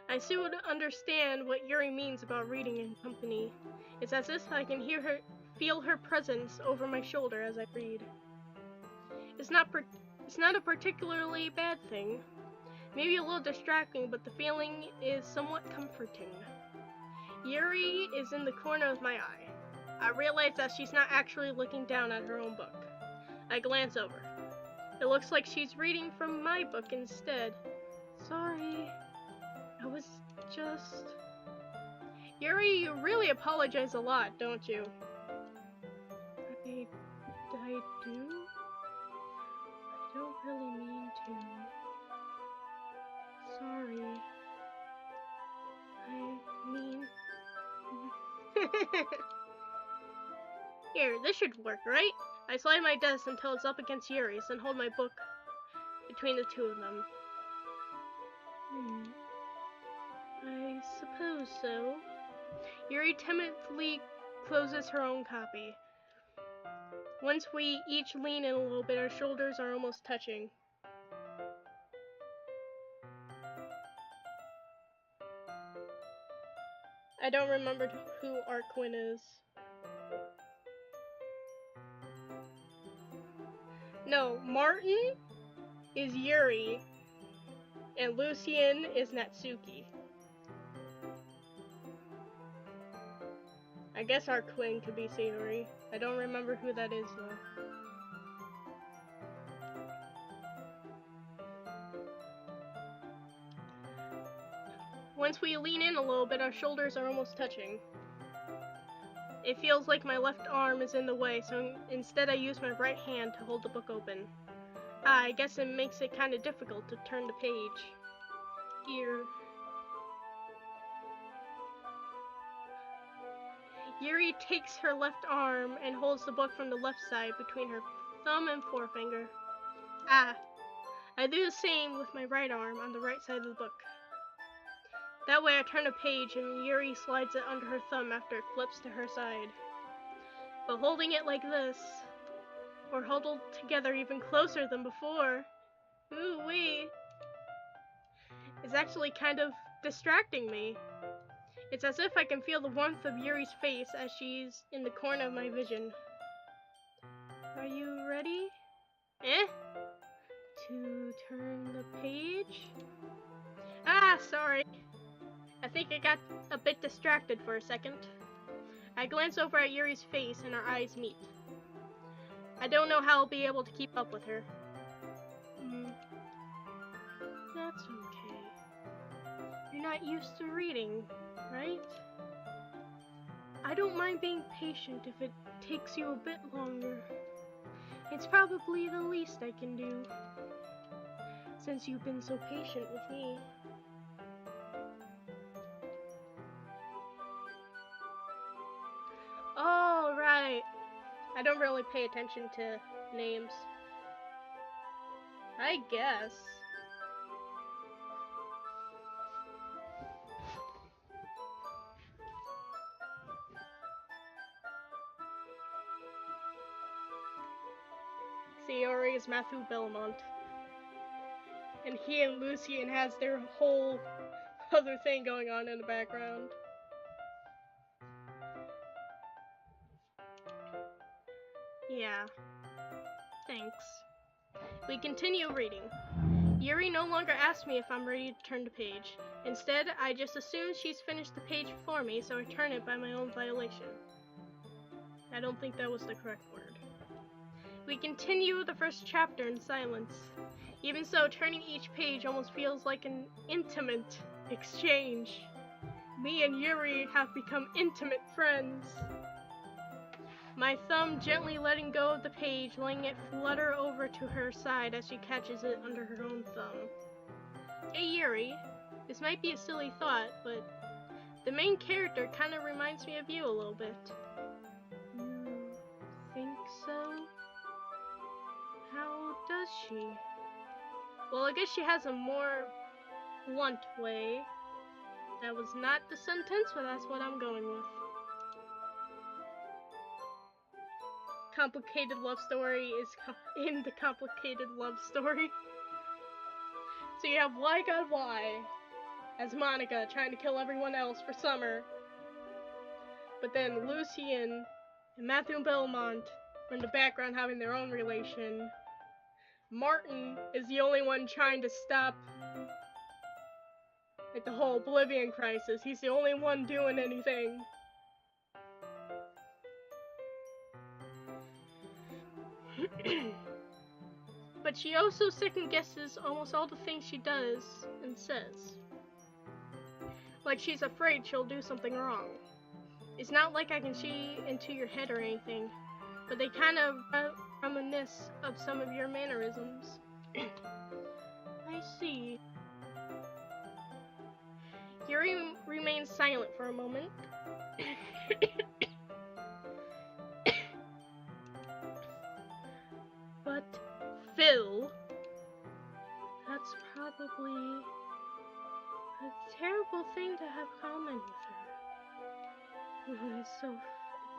I soon understand what Yuri means about reading in company. It's as if I can feel her presence over my shoulder as I read. It's not a particularly bad thing. Maybe a little distracting, but the feeling is somewhat comforting. Yuri is in the corner of my eye. I realize that she's not actually looking down at her own book. I glance over. It looks like she's reading from my book instead. Sorry. I was just... Yuri, you really apologize a lot, don't you? I do? I don't really mean to. Sorry. I mean... Here, this should work, right? I slide my desk until it's up against Yuri's and hold my book between the two of them. I suppose so. Yuri timidly closes her own copy. Once we each lean in a little bit, our shoulders are almost touching. I don't remember who Arquin is. No, Martin is Yuri, and Lucien is Natsuki. I guess Arquin could be Sayori. I don't remember who that is, though. Once we lean in a little bit, our shoulders are almost touching. It feels like my left arm is in the way, so instead I use my right hand to hold the book open. I guess it makes it kind of difficult to turn the page. Here. Yuri takes her left arm and holds the book from the left side between her thumb and forefinger. I do the same with my right arm on the right side of the book. That way I turn a page and Yuri slides it under her thumb after it flips to her side. But holding it like this, or huddled together even closer than before, ooh-wee, is actually kind of distracting me. It's as if I can feel the warmth of Yuri's face as she's in the corner of my vision. Are you ready? To turn the page? Sorry. I think I got a bit distracted for a second. I glance over at Yuri's face and our eyes meet. I don't know how I'll be able to keep up with her. That's okay. You're not used to reading, right? I don't mind being patient if it takes you a bit longer. It's probably the least I can do, since you've been so patient with me. Oh, right. I don't really pay attention to names. I guess. Sayori is Matthew Belmont. And he and Lucien has their whole other thing going on in the background. Yeah. Thanks. We continue reading. Yuri no longer asks me if I'm ready to turn the page. Instead, I just assume she's finished the page before me, so I turn it by my own violation. I don't think that was the correct word. We continue the first chapter in silence. Even so, turning each page almost feels like an intimate exchange. Me and Yuri have become intimate friends. My thumb gently letting go of the page, letting it flutter over to her side as she catches it under her own thumb. Hey Yuri, this might be a silly thought, but the main character kind of reminds me of you a little bit. You think so? How does she? Well, I guess she has a more blunt way. That was not the sentence, but that's what I'm going with. Complicated love story is in the complicated love story. So you have Why God Why as Monica trying to kill everyone else for summer. But then Lucien and Matthew Belmont are in the background having their own relation. Martin is the only one trying to stop like the whole Oblivion crisis. He's the only one doing anything. But she also second guesses almost all the things she does and says. Like she's afraid she'll do something wrong. It's not like I can see into your head or anything, but they kind of reminisce of some of your mannerisms. I see. Yuri remains silent for a moment. But Phil, that's probably a terrible thing to have common with her. Oh, it's so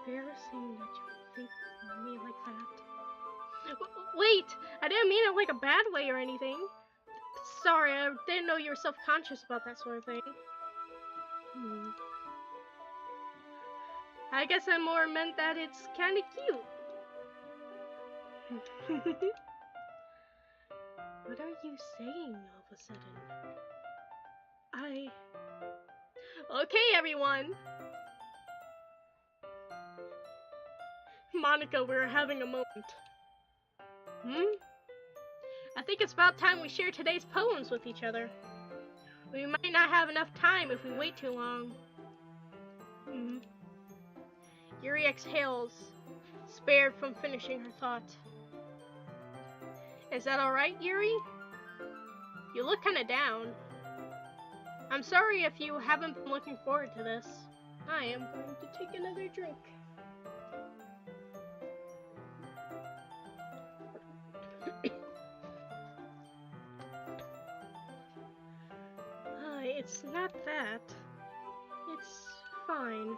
embarrassing that you would think of me like that. Wait, I didn't mean it like a bad way or anything. Sorry, I didn't know you were self-conscious about that sort of thing. I guess I more meant that it's kinda cute. What are you saying all of a sudden? Okay, everyone! Monica, we're having a moment. I think it's about time we share today's poems with each other. We might not have enough time if we wait too long. Yuri exhales, spared from finishing her thought. Is that alright, Yuri? You look kinda down. I'm sorry if you haven't been looking forward to this. I am going to take another drink. It's not that. It's fine.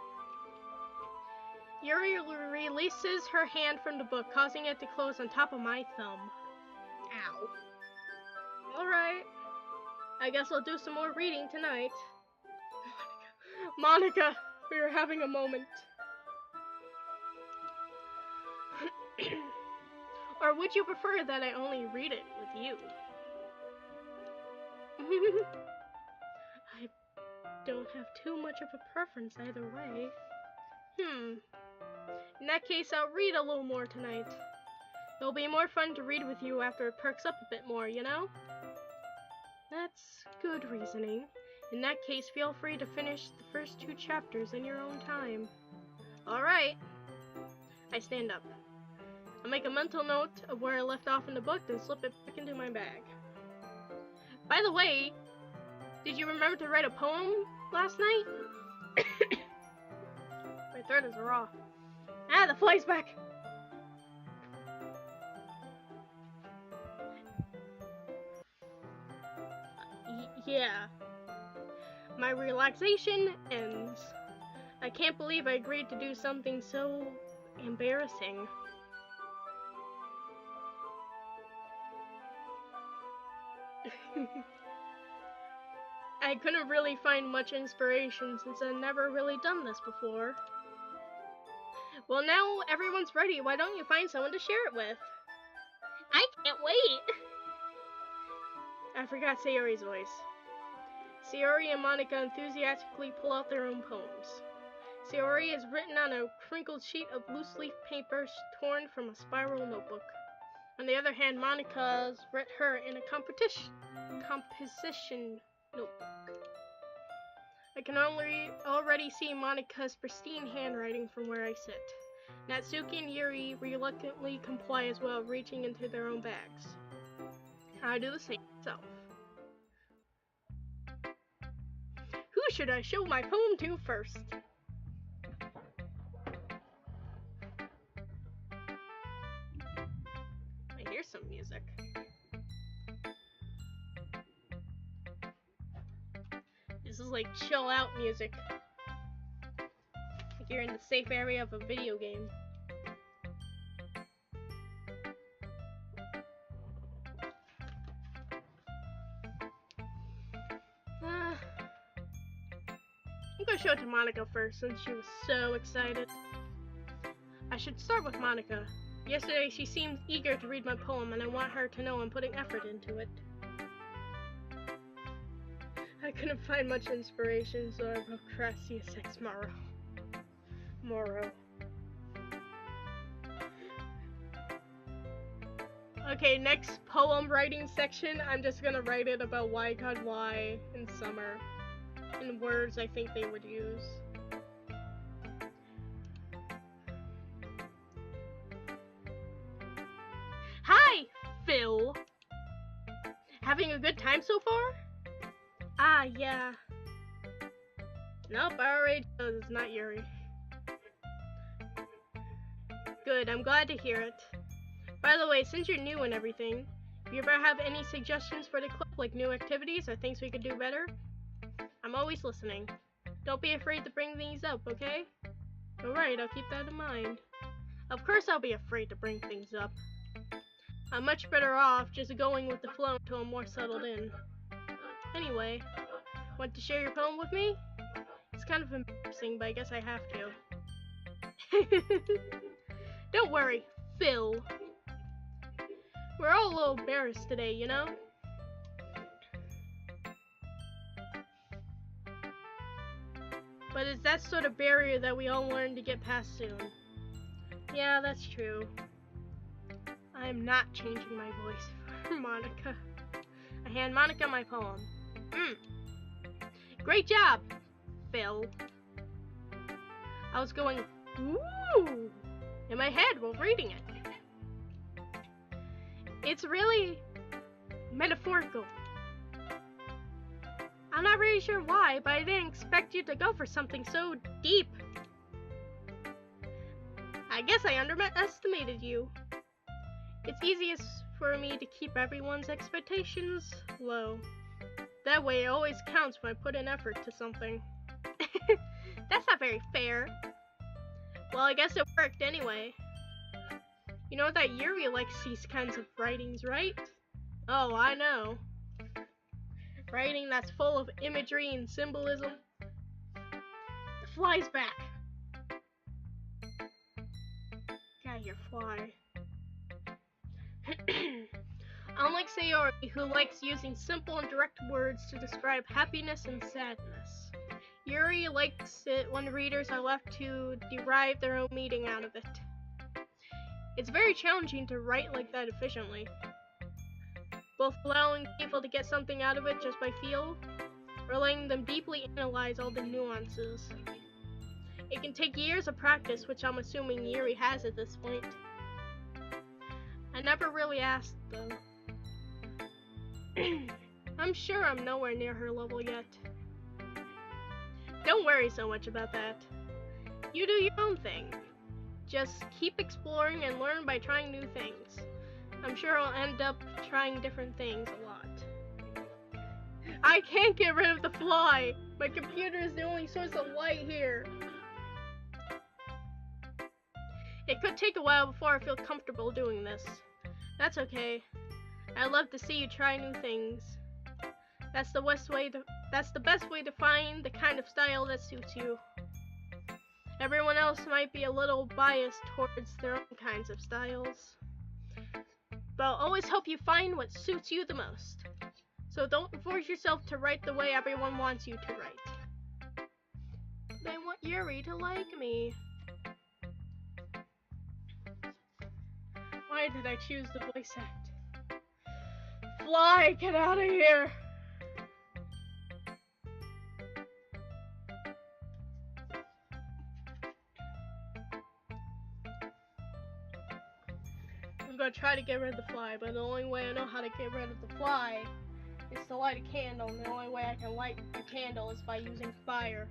Yuri releases her hand from the book, causing it to close on top of my thumb. Ow. Alright. I guess I'll do some more reading tonight. Monica, we are having a moment. Or would you prefer that I only read it with you? I don't have too much of a preference either way. In that case, I'll read a little more tonight. It'll be more fun to read with you after it perks up a bit more, you know? That's good reasoning. In that case, feel free to finish the first 2 chapters in your own time. Alright. I stand up. I make a mental note of where I left off in the book, then slip it back into my bag. By the way, did you remember to write a poem last night? My throat is raw. Ah, the fly's back! Yeah. My relaxation ends. I can't believe I agreed to do something so embarrassing. I couldn't really find much inspiration since I've never really done this before. Well, now everyone's ready. Why don't you find someone to share it with? I can't wait. I forgot Sayori's voice. Sayori and Monica enthusiastically pull out their own poems. Sayori is written on a crinkled sheet of loose leaf paper torn from a spiral notebook. On the other hand, Monica's writ her in a composition notebook. I can already see Monica's pristine handwriting from where I sit. Natsuki and Yuri reluctantly comply as well, reaching into their own bags. I do the same myself. Who should I show my poem to first? I hear some music. This is like chill out music. Like you're in the safe area of a video game. I'm gonna show it to Monica first since she was so excited. I should start with Monica. Yesterday she seemed eager to read my poem and I want her to know I'm putting effort into it. I couldn't find much inspiration, so I wrote Crassius Ex Moro. Okay, next poem writing section, I'm just gonna write it about why God why in summer. In words I think they would use. Hi, Phil! Having a good time so far? Ah, yeah. Nope, I already chose it's not Yuri. Good, I'm glad to hear it. By the way, since you're new and everything, if you ever have any suggestions for the club, like new activities or things we could do better, I'm always listening. Don't be afraid to bring things up, okay? Alright, I'll keep that in mind. Of course I'll be afraid to bring things up. I'm much better off just going with the flow until I'm more settled in. Anyway, want to share your poem with me? It's kind of embarrassing, but I guess I have to. Don't worry, Phil. We're all a little embarrassed today, you know? But it's that sort of barrier that we all learn to get past soon. Yeah, that's true. I am not changing my voice for Monica. I hand Monica my poem. Great job, Phil. I was going, ooh, in my head while reading it. It's really metaphorical. I'm not really sure why, but I didn't expect you to go for something so deep. I guess I underestimated you. It's easiest for me to keep everyone's expectations low. That way it always counts when I put in effort to something. That's not very fair. Well, I guess it worked anyway. You know that Yuri likes these kinds of writings, right? Oh, I know. Writing that's full of imagery and symbolism. The fly's back. Got your fly. Unlike Sayori, who likes using simple and direct words to describe happiness and sadness, Yuri likes it when readers are left to derive their own meaning out of it. It's very challenging to write like that efficiently, both allowing people to get something out of it just by feel, or letting them deeply analyze all the nuances. It can take years of practice, which I'm assuming Yuri has at this point. I never really asked, though. I'm sure I'm nowhere near her level yet. Don't worry so much about that. You do your own thing. Just keep exploring and learn by trying new things. I'm sure I'll end up trying different things a lot. I can't get rid of the fly! My computer is the only source of light here. It could take a while before I feel comfortable doing this. That's okay. I love to see you try new things. That's the best way to find the kind of style that suits you. Everyone else might be a little biased towards their own kinds of styles, but I'll always help you find what suits you the most. So don't force yourself to write the way everyone wants you to write. But I want Yuri to like me. Why did I choose the voice act? Fly, get out of here! I'm gonna try to get rid of the fly, but the only way I know how to get rid of the fly is to light a candle, and the only way I can light a candle is by using fire.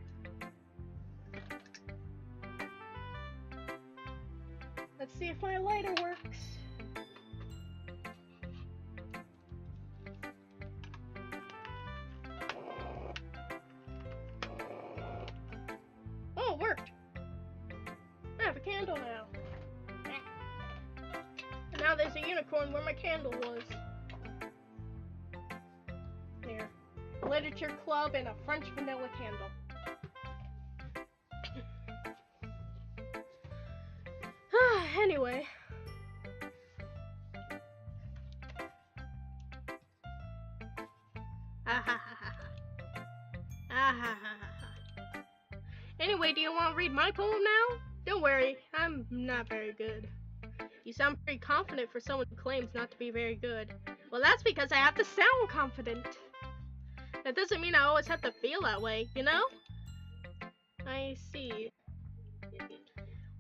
Let's see if my lighter works. Oh, it worked! I have a candle now. And now there's a unicorn where my candle was. There. A literature club and a French vanilla candle. Anyway. Anyway, do you want to read my poem now? Don't worry, I'm not very good. You sound pretty confident for someone who claims not to be very good. Well, that's because I have to sound confident. That doesn't mean I always have to feel that way, you know? I see.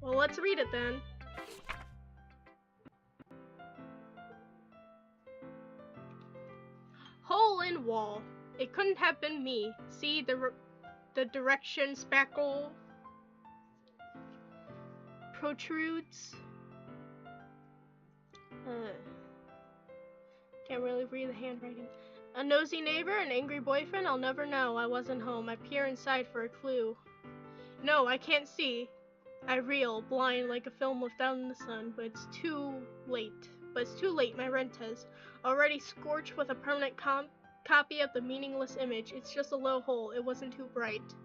Well, let's read it then. Hole in wall. It couldn't have been me. See the direction spackle protrudes. Can't really read the handwriting. A nosy neighbor, an angry boyfriend, I'll never know. I wasn't home. I peer inside for a clue. No, I can't see. I reel, blind like a film left out in the sun, but it's too late. My rent has already scorched with a permanent copy of the meaningless image. It's just a low hole. It wasn't too bright.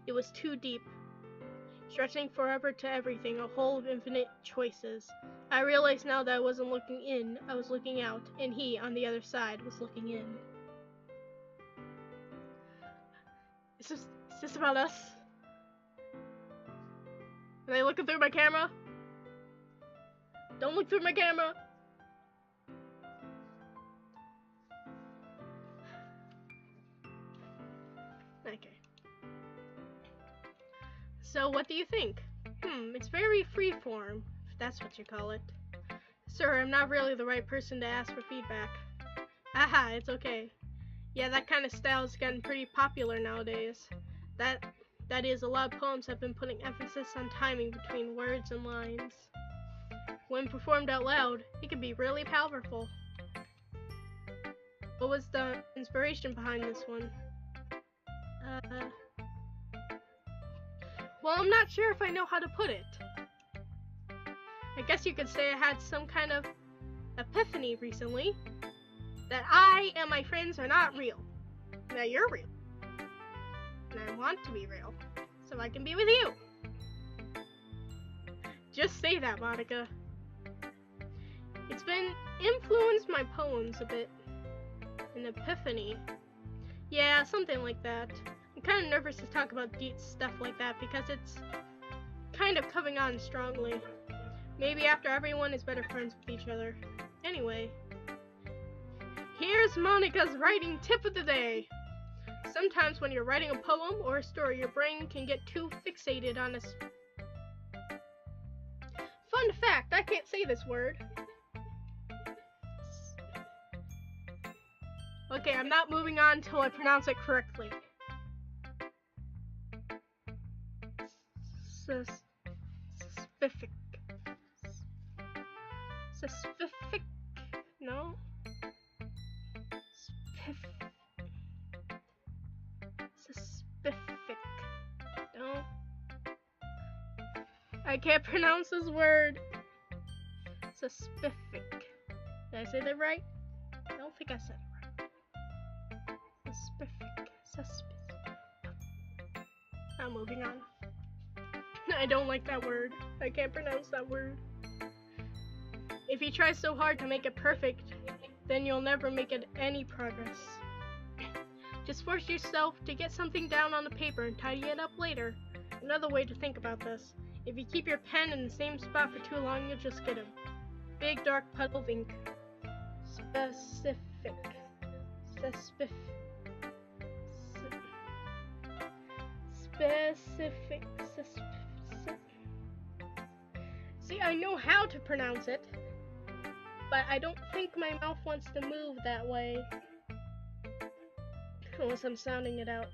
It was too deep. Stretching forever to everything, a hole of infinite choices. I realize now that I wasn't looking in, I was looking out, and he, on the other side, was looking in. Is this about us? Am I looking through my camera? Don't look through my camera! Okay. So, what do you think? It's very freeform, if that's what you call it. Sir, I'm not really the right person to ask for feedback. Haha, it's okay. Yeah, that kind of style is getting pretty popular nowadays. That is, a lot of poems have been putting emphasis on timing between words and lines. When performed out loud, it can be really powerful. What was the inspiration behind this one? Well, I'm not sure if I know how to put it. I guess you could say I had some kind of epiphany recently. That I and my friends are not real. That you're real. And I want to be real. So I can be with you. Just say that, Monica. It's been influenced my poems a bit. An epiphany. Yeah, something like that. I'm kind of nervous to talk about deep stuff like that because it's kind of coming on strongly. Maybe after everyone is better friends with each other. Anyway, here's Monica's writing tip of the day. Sometimes when you're writing a poem or a story, your brain can get too fixated on a fun fact, I can't say this word. Okay, I'm not moving on until I pronounce it correctly. Specific. Specific. No. Specific. No. I can't pronounce this word. Specific. Did I say that right? I don't think I said it right. Specific. I'm moving on. I don't like that word. I can't pronounce that word. If you try so hard to make it perfect, then you'll never make it any progress. Just force yourself to get something down on the paper and tidy it up later. Another way to think about this, if you keep your pen in the same spot for too long, you'll just get a big dark puddle of ink. Specific. See, I know how to pronounce it, but I don't think my mouth wants to move that way. Unless I'm sounding it out.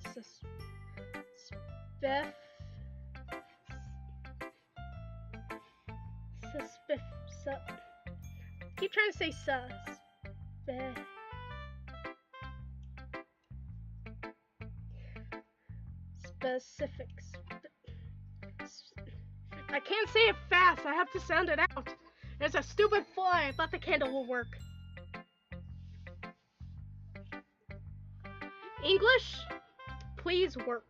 Keep trying to say specifics. I can't say it fast. I have to sound it out. There's a stupid fly. I thought the candle will work. English, please work.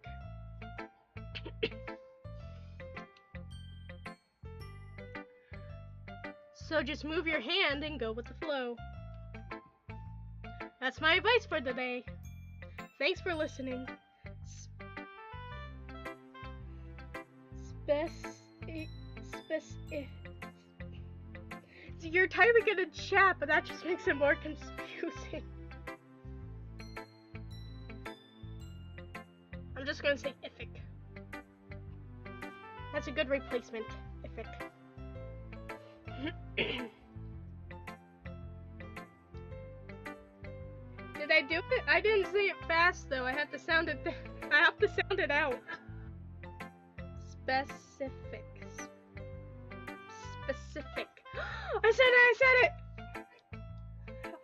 So just move your hand and go with the flow. That's my advice for today. Thanks for listening. You're typing in a chat, but that just makes it more confusing. I'm just gonna say ific. That's a good replacement. Ific. Did I do it? I didn't say it fast though. I have to sound it. I have to sound it out. Specifics. Specific. I said it!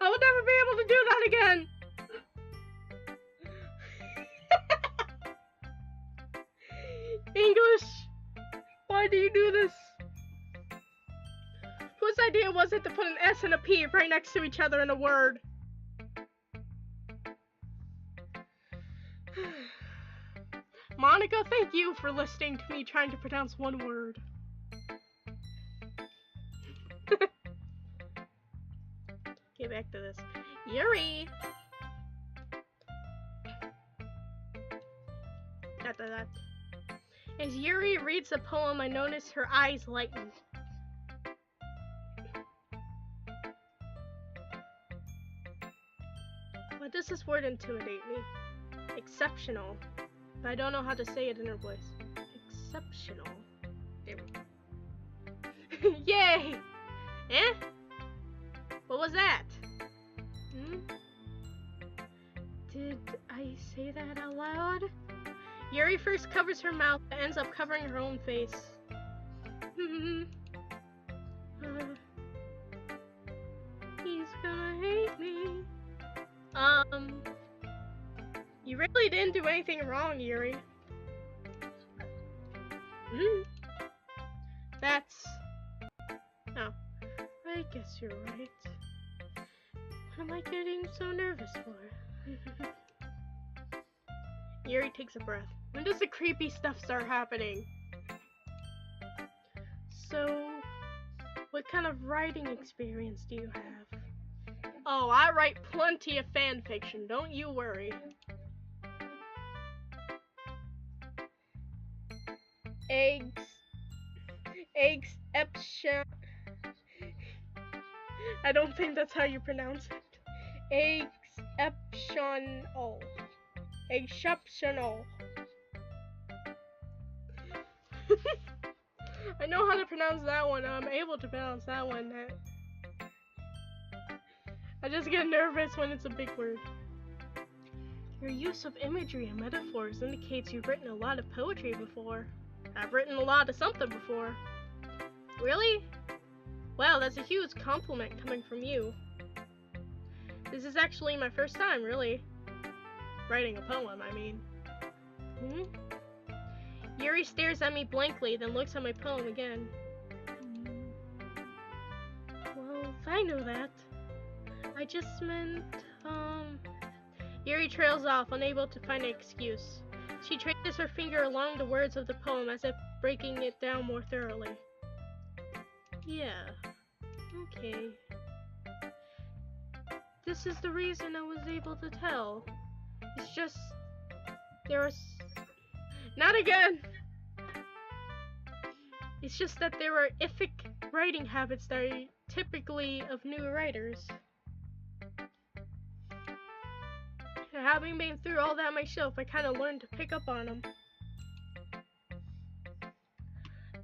I will never be able to do that again! English! Why do you do this? Whose idea was it to put an S and a P right next to each other in a word? Monica, thank you for listening to me trying to pronounce one word. Get back to this. Yuri! As Yuri reads the poem, I notice her eyes lighten. Why does this word intimidate me? Exceptional. But I don't know how to say it in her voice. Exceptional. There we go. Yay! Eh? What was that? Did I say that out loud? Yuri first covers her mouth, but ends up covering her own face. He's gonna hate me. You really didn't do anything wrong, Yuri. That's... Oh. I guess you're right. What am I getting so nervous for? Yuri takes a breath. When does the creepy stuff start happening? So, what kind of writing experience do you have? Oh, I write plenty of fan fiction, don't you worry. Exception. I don't think that's how you pronounce it. Exceptional. Exceptional. I know how to pronounce that one. I'm able to pronounce that one. I just get nervous when it's a big word. Your use of imagery and metaphors indicates you've written a lot of poetry before. I've written a lot of something before. Really? Wow, that's a huge compliment coming from you. This is actually my first time, really. Writing a poem, I mean. Yuri stares at me blankly, then looks at my poem again. Well, I know that. I just meant, Yuri trails off, unable to find an excuse. She traces her finger along the words of the poem as if breaking it down more thoroughly. Yeah, okay. This is the reason I was able to tell. It's just, there are not again! It's just that there are ific writing habits that are typically of new writers. Having been through all that myself, I kind of learned to pick up on them.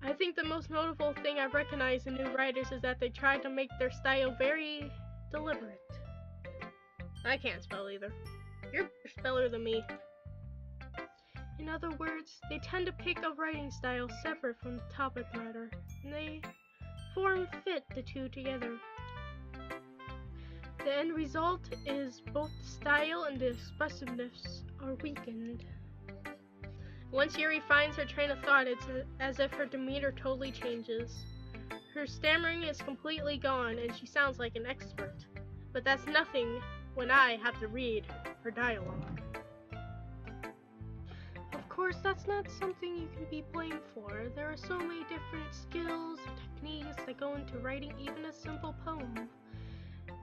I think the most notable thing I've recognized in new writers is that they try to make their style very deliberate. I can't spell either. You're a better speller than me. In other words, they tend to pick a writing style separate from the topic matter, and they fit the two together. The end result is both the style and the expressiveness are weakened. Once Yuri finds her train of thought, it's as if her demeanor totally changes. Her stammering is completely gone, and she sounds like an expert. But that's nothing when I have to read her dialogue. Of course, that's not something you can be blamed for. There are so many different skills and techniques that go into writing even a simple poem.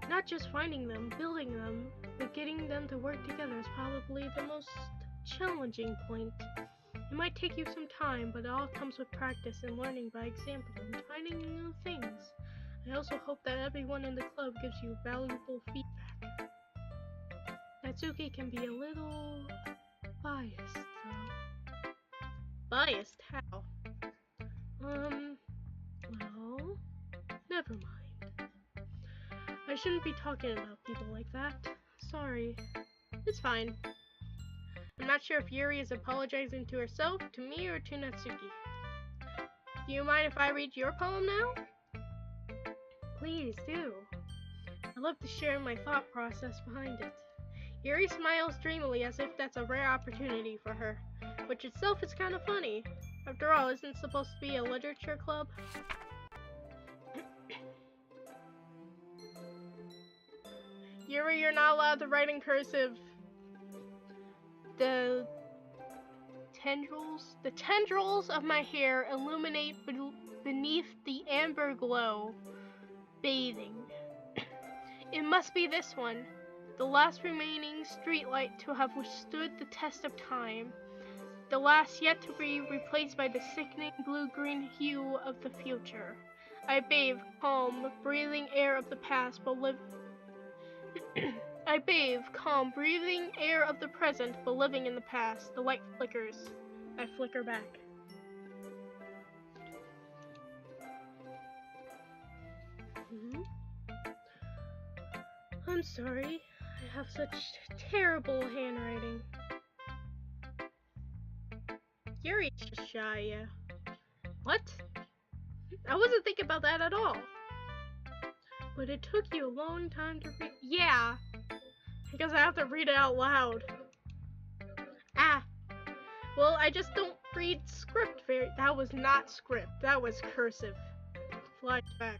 Not just finding them, building them, but getting them to work together is probably the most challenging point. It might take you some time, but it all comes with practice and learning by example and finding new things. I also hope that everyone in the club gives you valuable feedback. Natsuki can be a little biased, though. Biased? How? Well, never mind. I shouldn't be talking about people like that. Sorry. It's fine. I'm not sure if Yuri is apologizing to herself, to me, or to Natsuki. Do you mind if I read your poem now? Please do. I love to share my thought process behind it. Yuri smiles dreamily as if that's a rare opportunity for her, which itself is kind of funny. After all, isn't it supposed to be a literature club? Yuri, you're not allowed to write in cursive. The tendrils of my hair illuminate beneath the amber glow, bathing. It must be this one, the last remaining streetlight to have withstood the test of time, the last yet to be replaced by the sickening blue-green hue of the future. I bathe calm, breathing air of the past, but I bathe, calm, breathing air of the present, but living in the past. The light flickers. I flicker back. I'm sorry. I have such terrible handwriting. Yuri's just shy, yeah. What? I wasn't thinking about that at all. But it took you a long time to read. Yeah, because I have to read it out loud. Ah, well, I just don't read script very. That was not script. That was cursive. Flashback.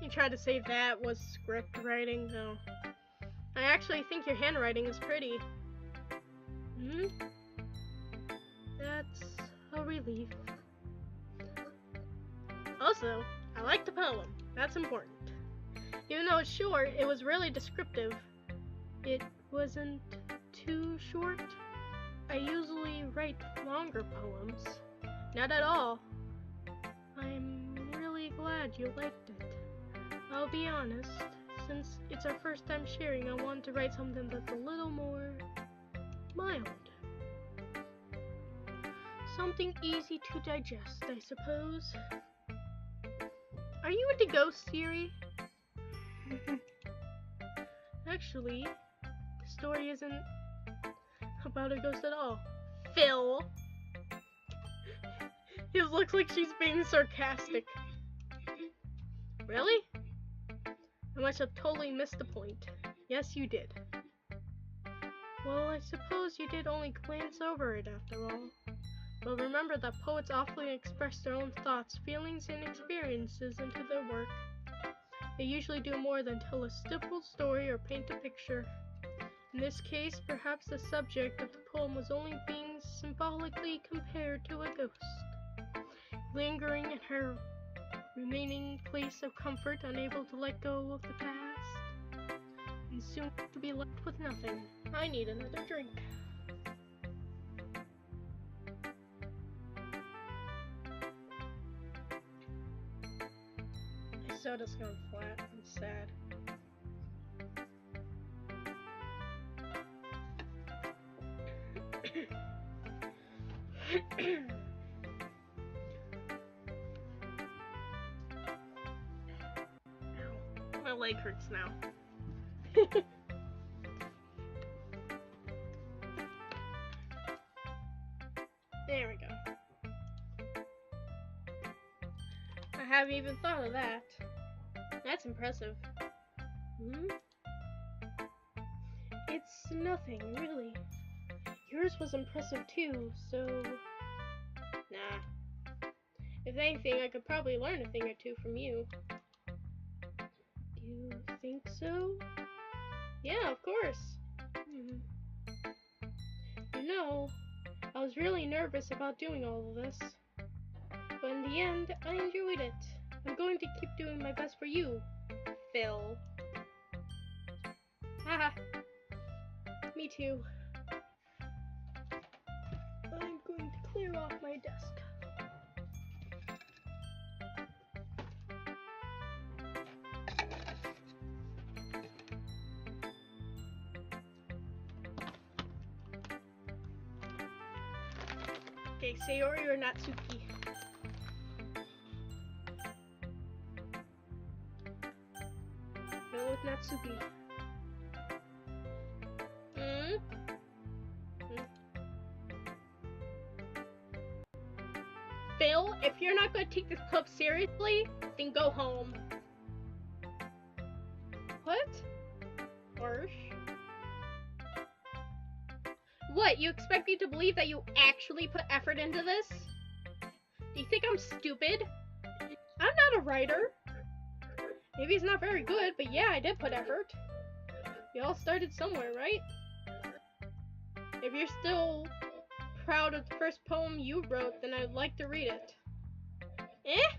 You tried to say that was script writing? No. I actually think your handwriting is pretty. That's a relief. Also, I like the poem. That's important. Even though it's short, it was really descriptive. It wasn't too short. I usually write longer poems. Not at all. I'm really glad you liked it. I'll be honest, since it's our first time sharing, I wanted to write something that's a little more mild. Something easy to digest, I suppose. Are you into ghost theory? Actually, the story isn't about a ghost at all. Phil! It looks like she's being sarcastic. Really? I must have totally missed the point. Yes, you did. Well, I suppose you did only glance over it after all. But remember that poets often express their own thoughts, feelings, and experiences into their work. They usually do more than tell a simple story or paint a picture. In this case, perhaps the subject of the poem was only being symbolically compared to a ghost, lingering in her remaining place of comfort, unable to let go of the past, and soon to be left with nothing. I need another drink. My soda's gone flat. I'm sad. Ow. My leg hurts now. There we go. I haven't even thought of that. That's impressive. Hmm? It's nothing, really. Yours was impressive too, so... Nah. If anything, I could probably learn a thing or two from you. You think so? Yeah, of course. You know, I was really nervous about doing all of this. But in the end, I enjoyed it. I'm going to keep doing my best for you, Phil. Haha. Me too. I'm going to clear off my desk. Okay, Sayori or Natsuki? Go with Natsuki. Phil, if you're not going to take this club seriously, then go home. What? Harsh. What, you expect me to believe that you actually put effort into this? Do you think I'm stupid? I'm not a writer. Maybe it's not very good, but yeah, I did put effort. We all started somewhere, right? If you're still proud of the first poem you wrote, then I'd like to read it. Eh?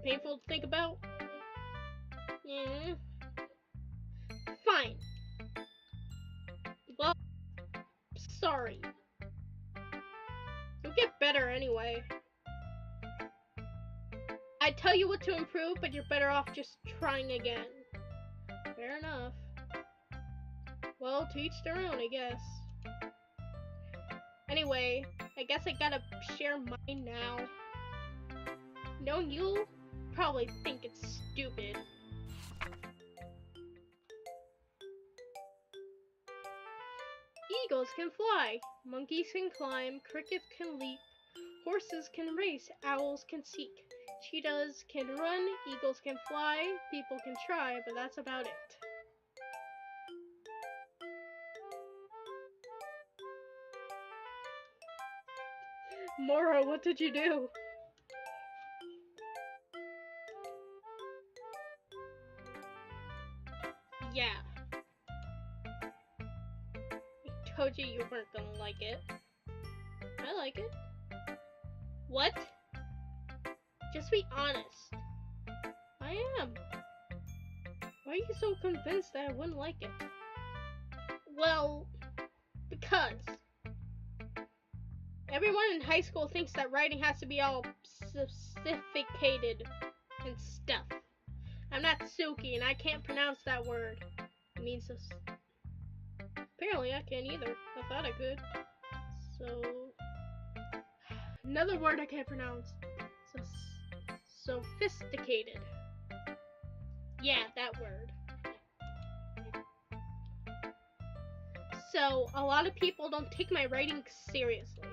Painful to think about? Yeah. Fine. Well, sorry. You'll get better anyway. I tell you what to improve, but you're better off just trying again. Fair enough. Well, to each their own, I guess. Anyway, I guess I gotta share mine now. Knowing you'll probably think it's stupid. Eagles can fly, monkeys can climb, crickets can leap, horses can race, owls can seek, cheetahs can run, eagles can fly, people can try, but that's about it. Mora, what did you do? Yeah. I told you you weren't gonna like it. I like it. What? Just be honest. I am. Why are you so convinced that I wouldn't like it? Well, because everyone in high school thinks that writing has to be all sophisticated and stuff. I'm not Suki and I can't pronounce that word. It means apparently I can't either. I thought I could. So another word I can't pronounce. Sophisticated. Yeah, that word. So a lot of people don't take my writing seriously.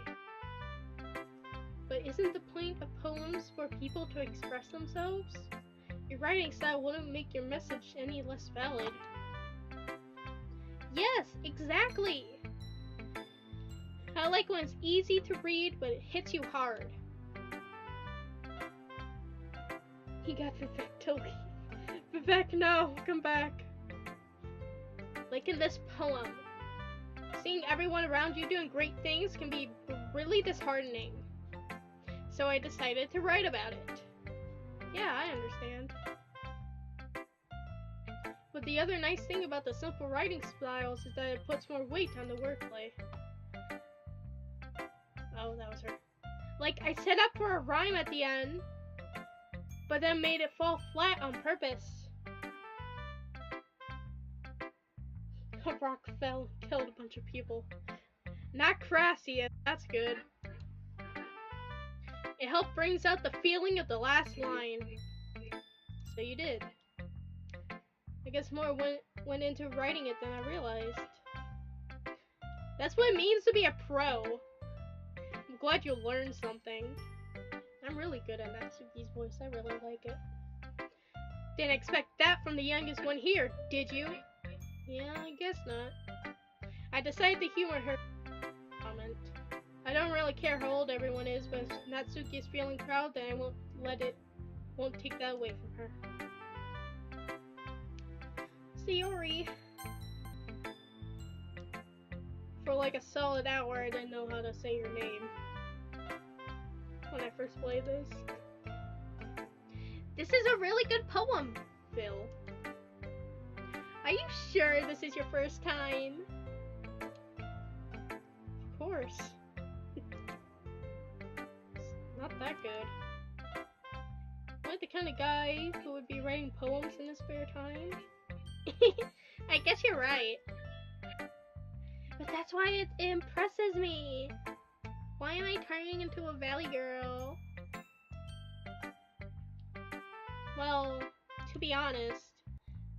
But isn't the point of poems for people to express themselves? Your writing style wouldn't make your message any less valid. Yes, exactly! I like when it's easy to read, but it hits you hard. He got Vivek to leave. Vivek, no, come back. like in this poem. Seeing everyone around you doing great things can be really disheartening. So I decided to write about it. Yeah, I understand. But the other nice thing about the simple writing styles is that it puts more weight on the wordplay. Oh, that was her. Like, I set up for a rhyme at the end, but then made it fall flat on purpose. A rock fell and killed a bunch of people. Not Crassius, that's good. It helped brings out the feeling of the last line. So you did. I guess more went into writing it than I realized. That's what it means to be a pro. I'm glad you learned something. I'm really good at Natsuki's voice, I really like it. Didn't expect that from the youngest one here, did you? Yeah, I guess not. I decided to humor her comment. I don't really care how old everyone is, but if Natsuki is feeling proud, then I won't take that away from her. Sayori. For like a solid hour, I didn't know how to say your name when I first played this. This is a really good poem, Phil. Are you sure this is your first time? Of course. Not that good. Am I the kind of guy who would be writing poems in his spare time? I guess you're right. But that's why it impresses me. Why am I turning into a valley girl? Well, to be honest,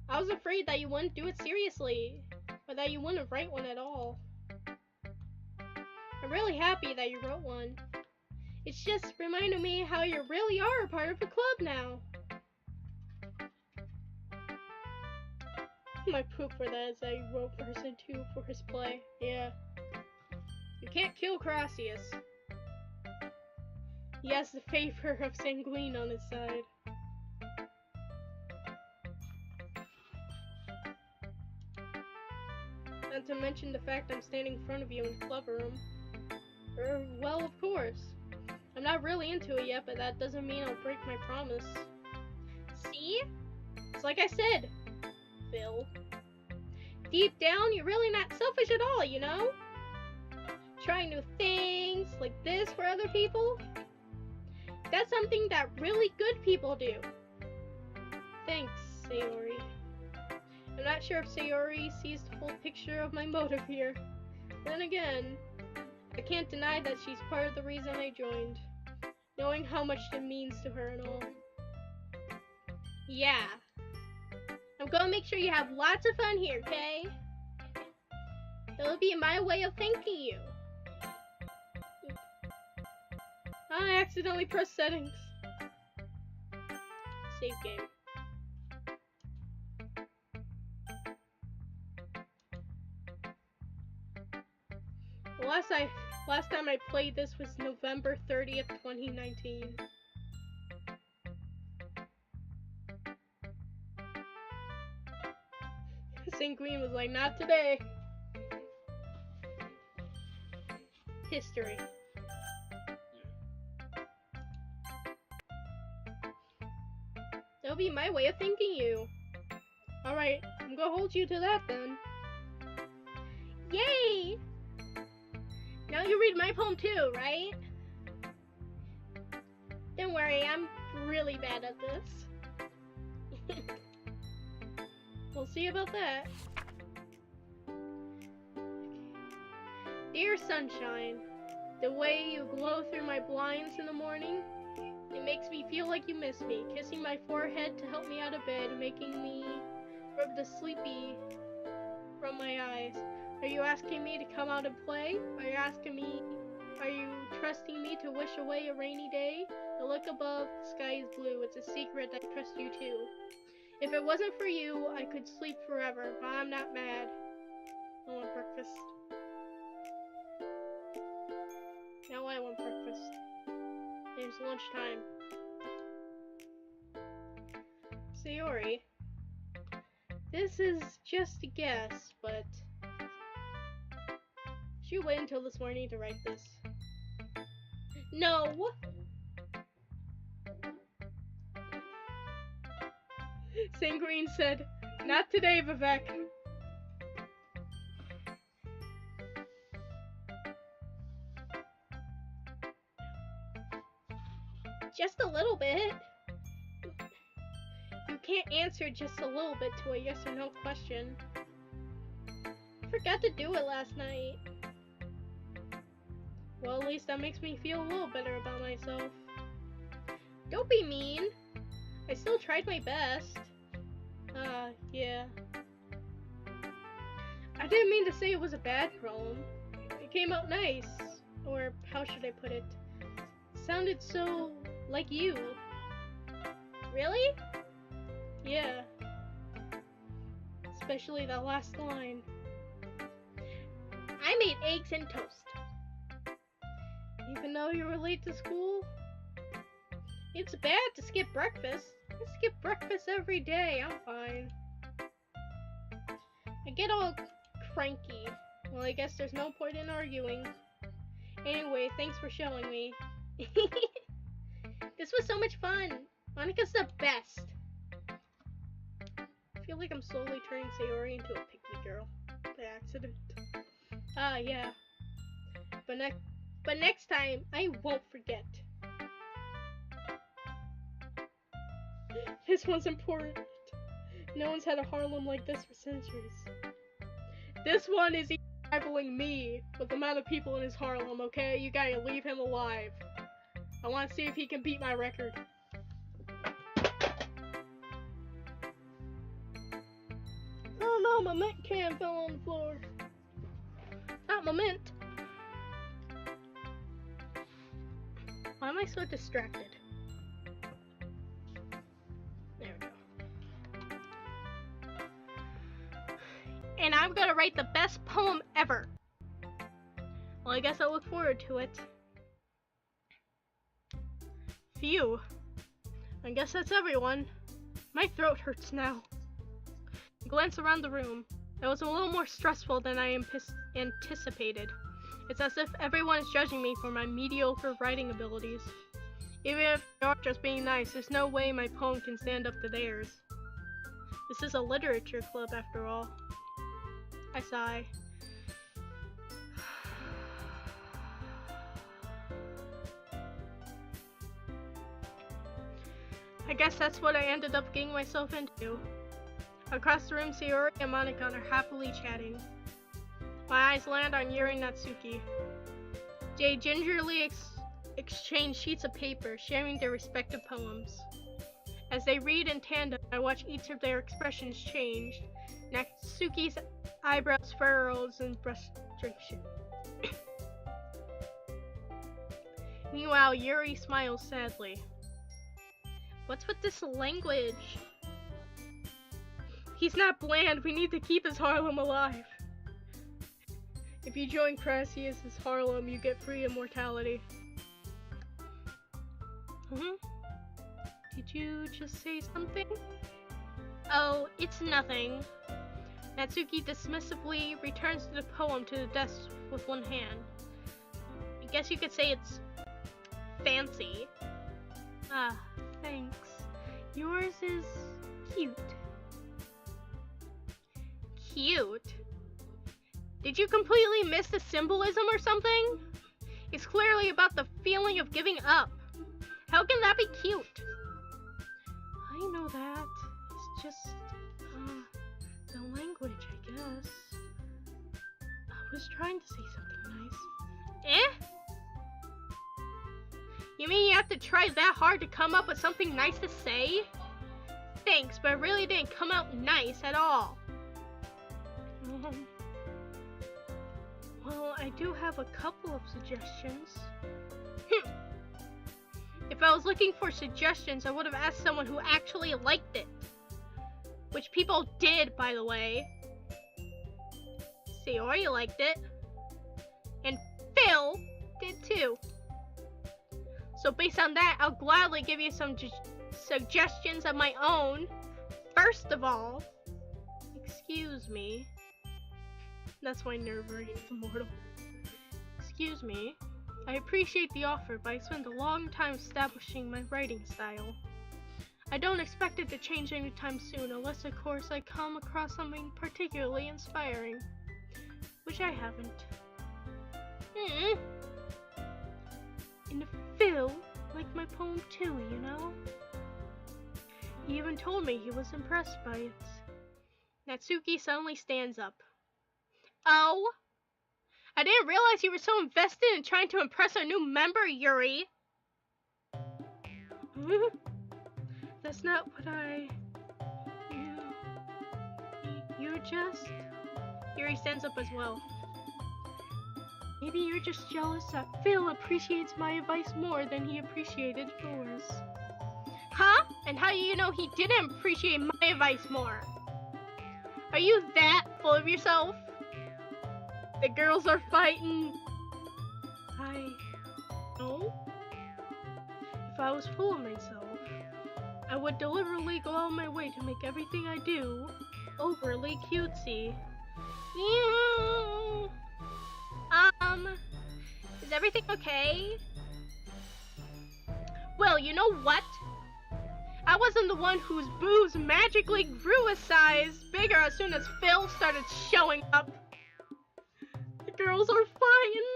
I was afraid that you wouldn't do it seriously, or that you wouldn't write one at all. I'm really happy that you wrote one. It's just reminded me how you really are a part of the club now. My poop for that is that you wrote person 2 for his play. Yeah. You can't kill Crassius. He has the favor of Sanguine on his side. Not to mention the fact I'm standing in front of you in the club room. Well, of course. I'm not really into it yet, but that doesn't mean I'll break my promise. See? It's like I said, Phil. Deep down, you're really not selfish at all, you know? Trying new things like this for other people. That's something that really good people do. Thanks, Sayori. I'm not sure if Sayori sees the full picture of my motive here. Then again, I can't deny that she's part of the reason I joined, knowing how much it means to her and all. Yeah. I'm gonna make sure you have lots of fun here, okay? That'll be my way of thanking you. I accidentally pressed settings. Save game. Last time I played this was November 30th, 2019. Sanguine was like, not today. History. That'll be my way of thanking you. Alright, I'm gonna hold you to that then. Yay! Now you read my poem too, right? Don't worry, I'm really bad at this. We'll see about that. Dear sunshine, the way you glow through my blinds in the morning, it makes me feel like you miss me, kissing my forehead to help me out of bed, making me rub the sleepy from my eyes. Are you asking me to come out and play? Are you trusting me to wish away a rainy day? The look above, the sky is blue. It's a secret I trust you too. If it wasn't for you, I could sleep forever, but I'm not mad. I want breakfast. Now I want breakfast. It's lunchtime. Sayori, This is just a guess, but should you wait until this morning to write this? No! Sanguine said, "Not today, Vivek." Just a little bit. You can't answer just a little bit to a yes or no question. I forgot to do it last night. Well, at least that makes me feel a little better about myself. Don't be mean. I still tried my best. Yeah. I didn't mean to say it was a bad poem. It came out nice. Or, how should I put it? Sounded so like you. Really? Yeah. Especially that last line. I made eggs and toast. Even though you were late to school? It's bad to skip breakfast. I skip breakfast every day. I'm fine. I get all cranky. Well, I guess there's no point in arguing. Anyway, thanks for showing me. This was so much fun. Monika's the best. I feel like I'm slowly turning Sayori into a pick-me girl by accident. Yeah. But next time, I won't forget. This one's important. No one's had a Harlem like this for centuries. This one is rivaling me with the amount of people in his Harlem, okay? You gotta leave him alive. I want to see if he can beat my record. Oh no, my mint can fell on the floor. Not my mint. Why am I so distracted? There we go. And I'm gonna write the best poem ever. Well, I guess I'll look forward to it. Phew. I guess that's everyone. My throat hurts now. I glance around the room. It was a little more stressful than I anticipated. It's as if everyone is judging me for my mediocre writing abilities. Even if they are just being nice, there's no way my poem can stand up to theirs. This is a literature club after all. I sigh. I guess that's what I ended up getting myself into. Across the room, Sayori and Monika are happily chatting. My eyes land on Yuri and Natsuki. They gingerly exchange sheets of paper, sharing their respective poems. As they read in tandem, I watch each of their expressions change. Natsuki's eyebrows furrows in frustration. Meanwhile, Yuri smiles sadly. What's with this language? He's not bland. We need to keep his Harlem alive. If you join Crassius's Harlem, you get free immortality. Did you just say something? Oh, it's nothing. Natsuki dismissively returns to the poem to the desk with one hand. I guess you could say it's fancy. Ah, thanks. Yours is cute. Cute? Did you completely miss the symbolism or something? It's clearly about the feeling of giving up. How can that be cute? I know that. It's just, the language, I guess. I was trying to say something nice. Eh? You mean you have to try that hard to come up with something nice to say? Thanks, but it really didn't come out nice at all. Well, I do have a couple of suggestions. If I was looking for suggestions, I would have asked someone who actually liked it. Which people did, by the way. Sayori liked it. And Phil did too. So based on that, I'll gladly give you some suggestions of my own. First of all, Excuse me. That's why nerve reigns immortal. Excuse me. I appreciate the offer, but I spent a long time establishing my writing style. I don't expect it to change anytime soon, unless of course I come across something particularly inspiring. Which I haven't. And Phil liked my poem too, you know? He even told me he was impressed by it. Natsuki suddenly stands up. Oh? I didn't realize you were so invested in trying to impress our new member, Yuri. That's not what I... You're just... Yuri stands up as well. Maybe you're just jealous that Phil appreciates my advice more than he appreciated yours. Huh? And how do you know he didn't appreciate my advice more? Are you that full of yourself? The girls are fighting. I know. If I was full of myself, I would deliberately go out of my way to make everything I do overly cutesy. Is everything okay? Well, you know what? I wasn't the one whose boobs magically grew a size bigger as soon as Phil started showing up. The girls are fighting.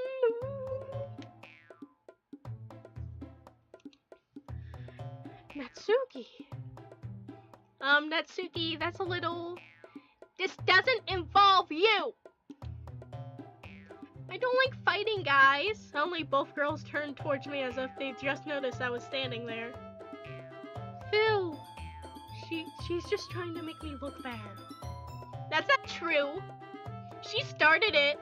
Natsuki. Natsuki, that's a little... This doesn't involve you! I don't like fighting, guys. Suddenly both girls turned towards me as if they just noticed I was standing there. Phil! She's just trying to make me look bad. That's not true. She started it.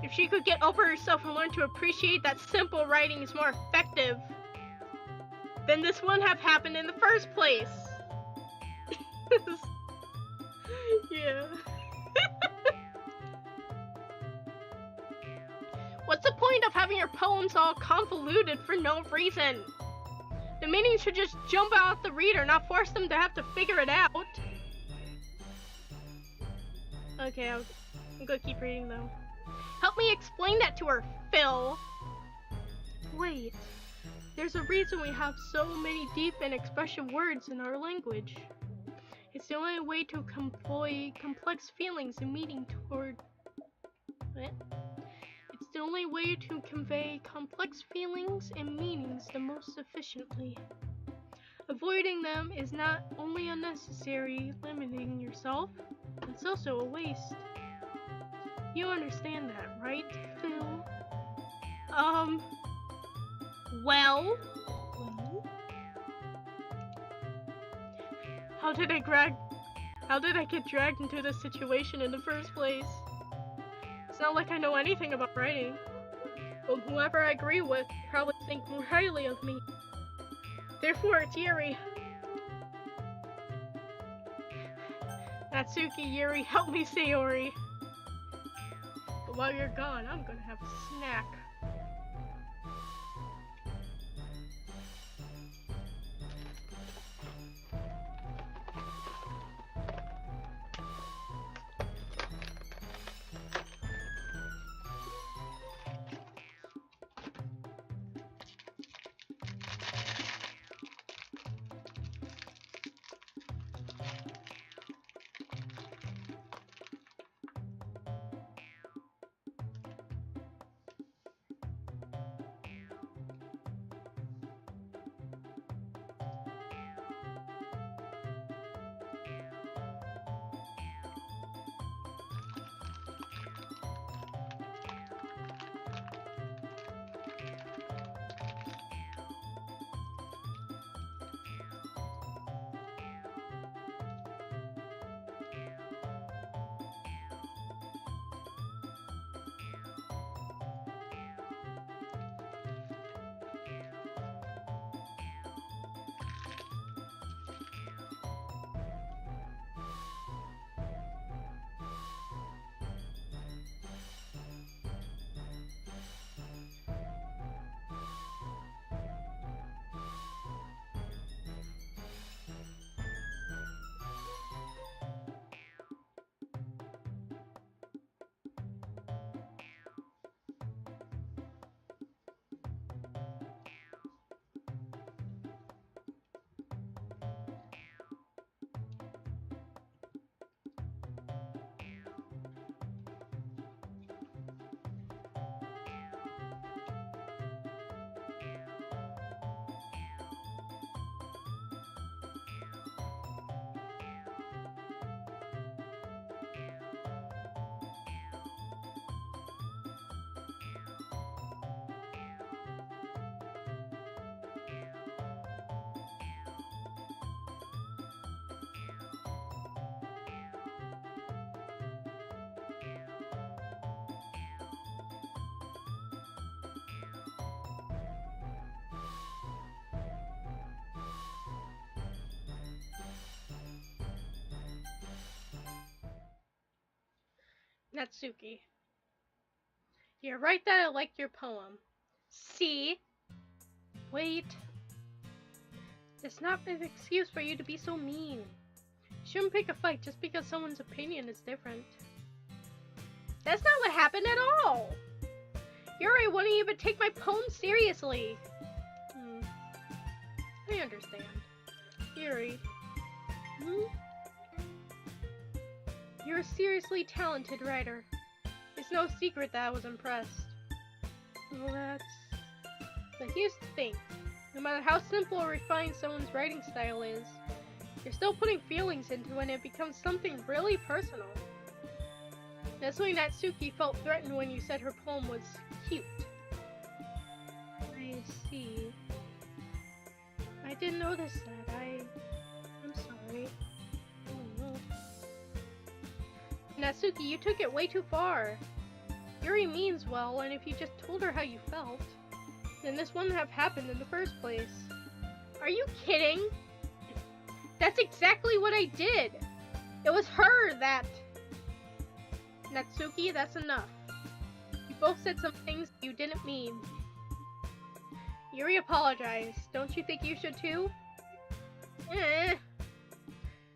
If she could get over herself and learn to appreciate that simple writing is more effective, then this wouldn't have happened in the first place. Yeah. What's the point of having your poems all convoluted for no reason? The meaning should just jump out at the reader, not force them to have to figure it out. Okay, I'm gonna keep reading though. Help me explain that to her, Phil. Wait, there's a reason we have so many deep and expressive words in our language. It's the only way to convey complex feelings and meaning toward... What? It's the only way to convey complex feelings and meanings the most efficiently. Avoiding them is not only unnecessary, limiting yourself, it's also a waste. You understand that, right, Phil? Well? How did I get dragged into this situation in the first place? It's not like I know anything about writing. But whoever I agree with probably think more highly of me. Therefore, it's Yuri. Natsuki, Yuri, help me, Sayori. But while you're gone, I'm gonna have a snack. Natsuki. You're right that I liked your poem. See? Wait. It's not an excuse for you to be so mean. You shouldn't pick a fight just because someone's opinion is different. That's not what happened at all! Yuri wouldn't even take my poem seriously. I understand. Yuri. You're a seriously talented writer. It's no secret that I was impressed. Well, But here's the thing. No matter how simple or refined someone's writing style is, you're still putting feelings into it and it becomes something really personal. That's why Natsuki felt threatened when you said her poem was cute. I see. I didn't notice that. I'm sorry. Oh. Natsuki, you took it way too far. Yuri means well, and if you just told her how you felt, then this wouldn't have happened in the first place. Are you kidding? That's exactly what I did. It was her that... Natsuki, that's enough. You both said some things you didn't mean. Yuri apologized. Don't you think you should too?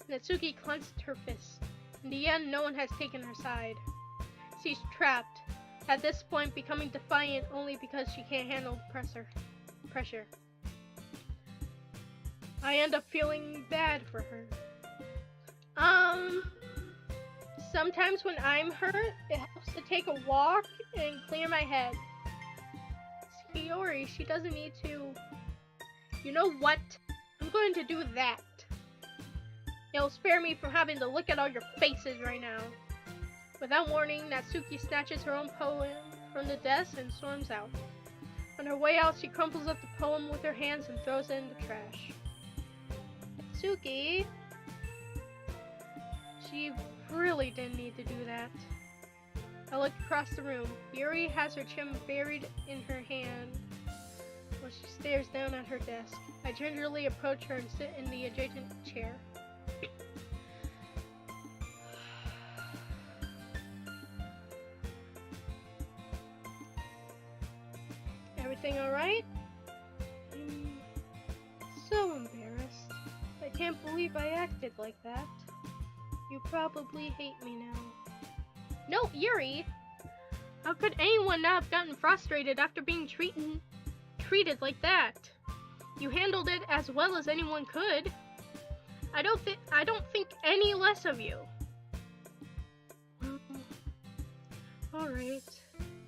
Natsuki clenched her fist. In the end, no one has taken her side. She's trapped, at this point becoming defiant only because she can't handle pressure. I end up feeling bad for her. Sometimes when I'm hurt, it helps to take a walk and clear my head. See, Yuri, she doesn't need to... You know what? I'm going to do that. It'll spare me from having to look at all your faces right now. Without warning, Natsuki snatches her own poem from the desk and storms out. On her way out, she crumples up the poem with her hands and throws it in the trash. Natsuki... She really didn't need to do that. I look across the room. Yuri has her chin buried in her hand while she stares down at her desk. I gingerly approach her and sit in the adjacent chair. Everything alright? I'm so embarrassed. I can't believe I acted like that. You probably hate me now. No, Yuri! How could anyone not have gotten frustrated after being treated like that? You handled it as well as anyone could. I don't think any less of you. Alright.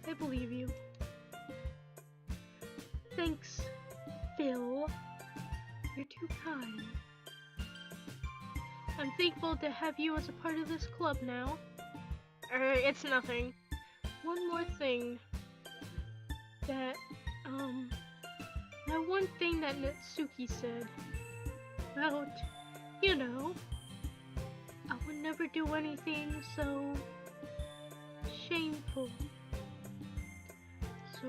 I believe you. Thanks, Phil. You're too kind. I'm thankful to have you as a part of this club now. It's nothing. One more thing. That one thing that Natsuki said. About, you know, I would never do anything so shameful. So...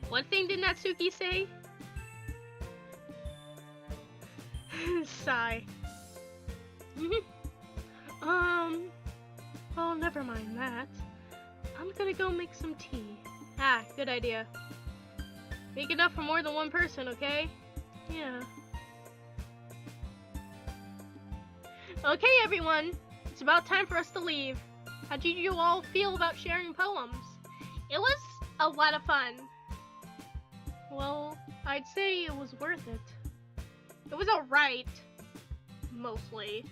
What thing did Natsuki say? Sigh. Well, never mind that. I'm gonna go make some tea. Ah, good idea. Make enough for more than one person, okay? Yeah. Okay, everyone. It's about time for us to leave. How did you all feel about sharing poems? It was a lot of fun. Well, I'd say it was worth it. It was alright. Mostly.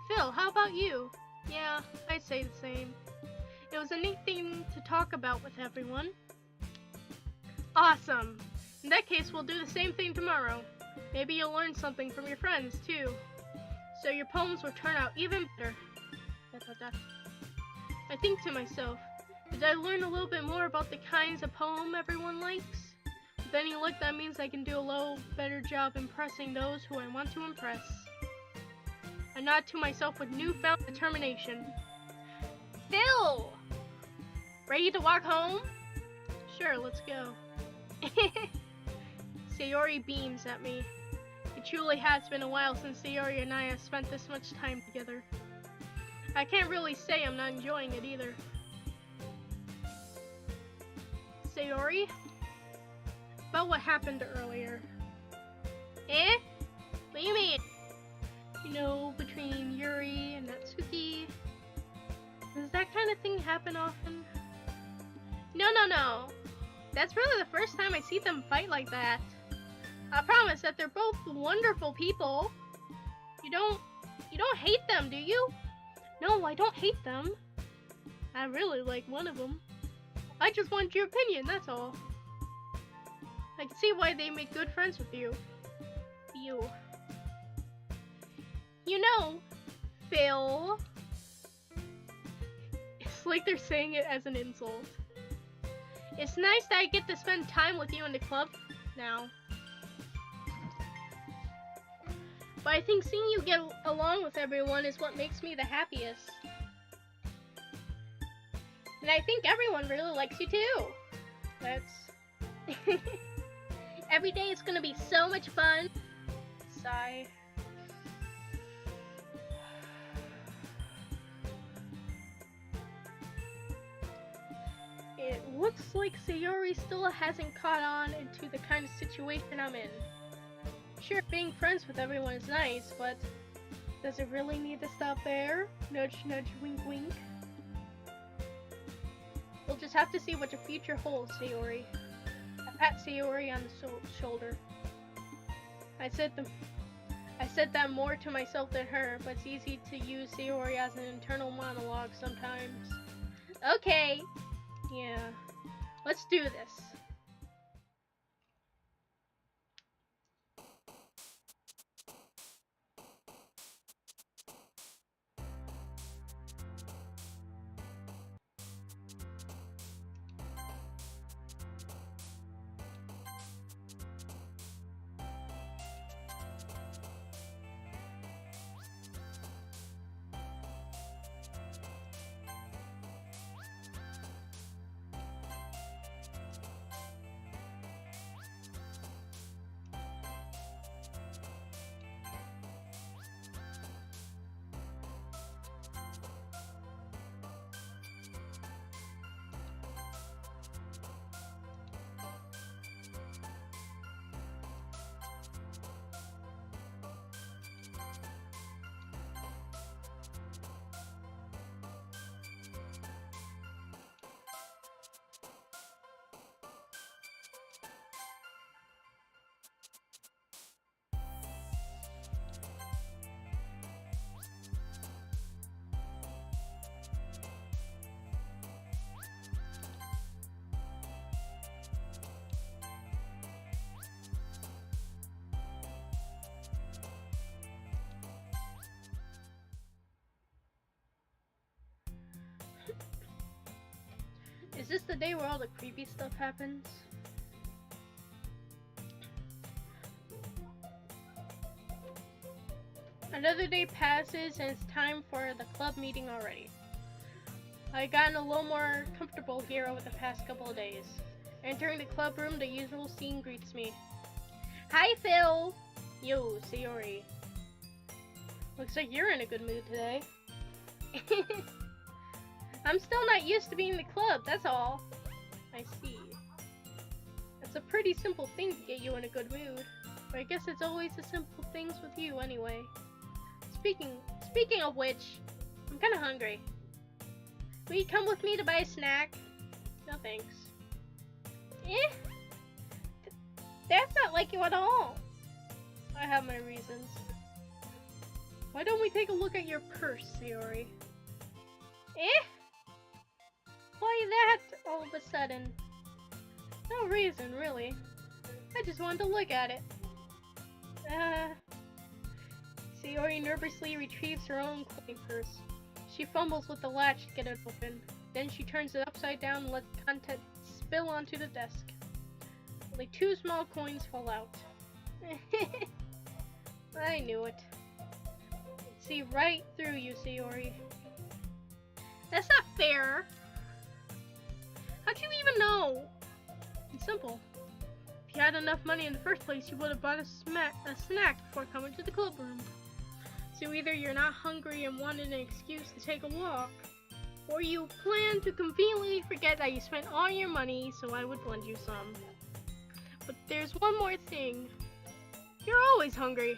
Phil, how about you? Yeah, I'd say the same. It was a neat thing to talk about with everyone. Awesome! In that case, we'll do the same thing tomorrow. Maybe you'll learn something from your friends, too. So your poems will turn out even better. I think to myself, did I learn a little bit more about the kinds of poem everyone likes? With any luck, that means I can do a little better job impressing those who I want to impress. I nod to myself with newfound determination. Phil! Ready to walk home? Sure, let's go. Sayori beams at me. It truly has been a while since Sayori and I have spent this much time together. I can't really say I'm not enjoying it either. Sayori? About what happened earlier. Eh? What do you mean? You know, between Yuri and Natsuki. Does that kind of thing happen often? No. That's really the first time I see them fight like that. I promise that they're both wonderful people. You don't hate them, do you? No, I don't hate them. I really like one of them. I just want your opinion, that's all. I can see why they make good friends with you. You know, Phil. It's like they're saying it as an insult. It's nice that I get to spend time with you in the club now. But I think seeing you get along with everyone is what makes me the happiest. And I think everyone really likes you too. That's... Every day is gonna be so much fun. Sigh. It looks like Sayori still hasn't caught on into the kind of situation I'm in. Sure, being friends with everyone is nice, but does it really need to stop there? Nudge, nudge, wink, wink. We'll just have to see what the future holds, Sayori. I pat Sayori on the shoulder. I said that more to myself than her, but it's easy to use Sayori as an internal monologue sometimes. Okay. Yeah. Let's do this. Is this the day where all the creepy stuff happens? Another day passes and it's time for the club meeting already. I've gotten a little more comfortable here over the past couple of days. Entering the club room, the usual scene greets me. Hi, Phil. Yo, Sayori. Looks like you're in a good mood today. I'm still not used to being in the club, that's all. I see. It's a pretty simple thing to get you in a good mood. But I guess it's always the simple things with you anyway. Speaking of which, I'm kinda hungry. Will you come with me to buy a snack? No thanks. That's not like you at all. I have my reasons. Why don't we take a look at your purse, Sayori? Why that all of a sudden? No reason, really. I just wanted to look at it. Sayori nervously retrieves her own coin purse. She fumbles with the latch to get it open. Then she turns it upside down and lets the contents spill onto the desk. Only 2 small coins fall out. I knew it. I'd see right through you, Sayori. That's not fair. How'd you even know? It's simple. If you had enough money in the first place, you would have bought a snack before coming to the clubroom. So either you're not hungry and wanted an excuse to take a walk, or you plan to conveniently forget that you spent all your money, so I would lend you some. But there's one more thing. You're always hungry.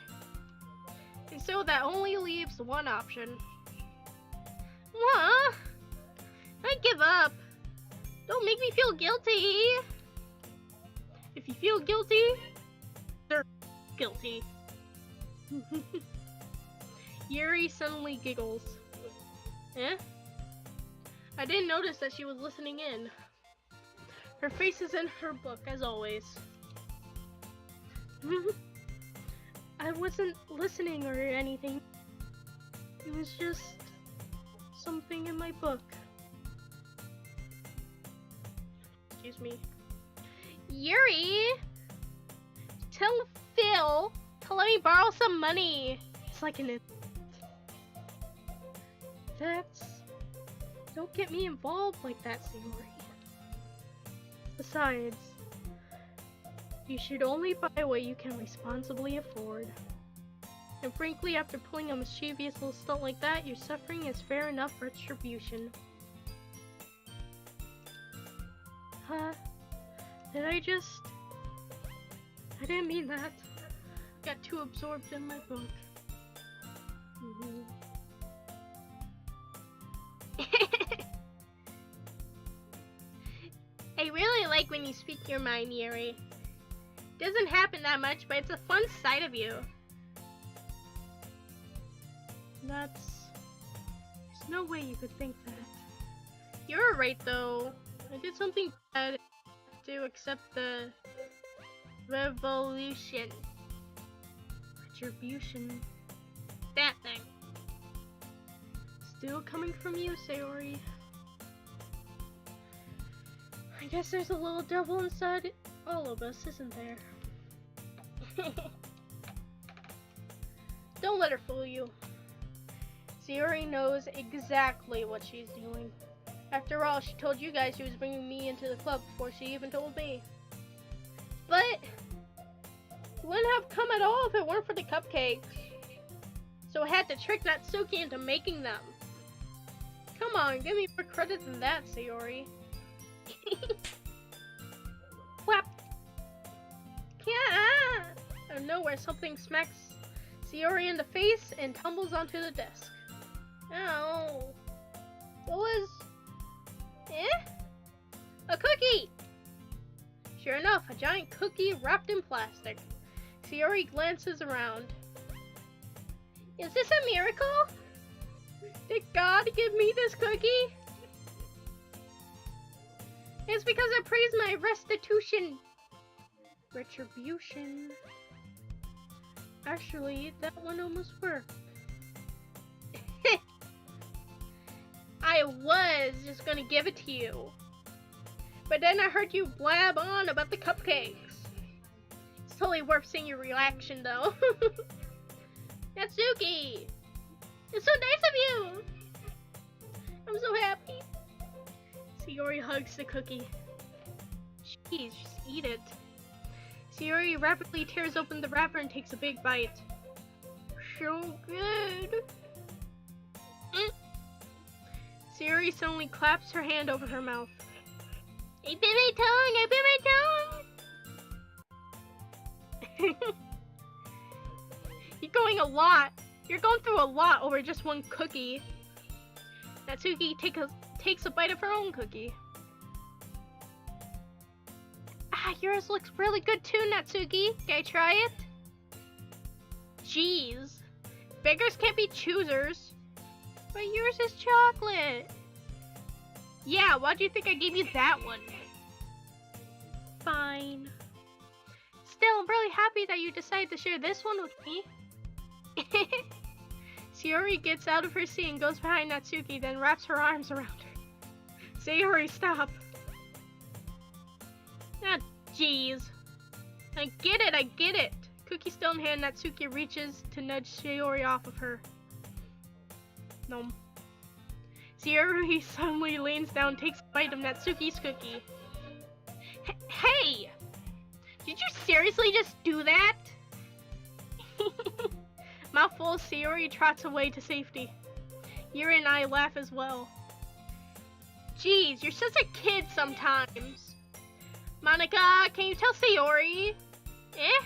And so that only leaves one option. What? I give up. Don't make me feel guilty. If you feel guilty, they're guilty. Yuri suddenly giggles. Eh? I didn't notice that she was listening in. Her face is in her book, as always. I wasn't listening or anything. It was just something in my book. Excuse me. Yuri! Tell Phil to let me borrow some money. It's like an... Don't get me involved like that, Sayori. Besides, you should only buy what you can responsibly afford. And frankly, after pulling a mischievous little stunt like that, your suffering is fair enough retribution. Huh? Did I didn't mean that. Got too absorbed in my book. I really like when you speak your mind, Yuri. Doesn't happen that much, but it's a fun side of you. There's no way you could think that. You're right, though. I did something bad to accept the revolution. Retribution. That thing. Still coming from you, Sayori. I guess there's a little devil inside all of us, isn't there? Don't let her fool you. Sayori knows exactly what she's doing. After all, she told you guys she was bringing me into the club before she even told me. But it wouldn't have come at all if it weren't for the cupcakes. So I had to trick Natsuki into making them. Come on, give me more credit than that, Sayori. Whap! Yeah! Out of nowhere, something smacks Sayori in the face and tumbles onto the desk. Ow! What was... A cookie! Sure enough, a giant cookie wrapped in plastic. Sayori glances around. Is this a miracle? Did God give me this cookie? It's because I praised my restitution. Retribution. Actually, that one almost worked. I was just gonna give it to you. But then I heard you blab on about the cupcakes. It's totally worth seeing your reaction, though. Natsuki! It's so nice of you! I'm so happy. Sayori hugs the cookie. Jeez, just eat it. Sayori rapidly tears open the wrapper and takes a big bite. So good. Sayori suddenly claps her hand over her mouth. I bit my tongue! I bit my tongue! You're going a lot. You're going through a lot over just one cookie. Natsuki takes a bite of her own cookie. Ah, yours looks really good too, Natsuki. Can I try it? Jeez. Beggars can't be choosers. But yours is chocolate. Yeah, why do you think I gave you that one? Fine. Still, I'm really happy that you decided to share this one with me. Sayori gets out of her seat and goes behind Natsuki, then wraps her arms around her. Sayori, stop. Ah, jeez. I get it. Cookie still in hand, Natsuki reaches to nudge Sayori off of her. No. Sayori suddenly leans down and takes a bite of Natsuki's cookie. Hey! Did you seriously just do that? Mouthful of Sayori trots away to safety. Yuri and I laugh as well. Jeez, you're such a kid sometimes. Monica, can you tell Sayori? Eh?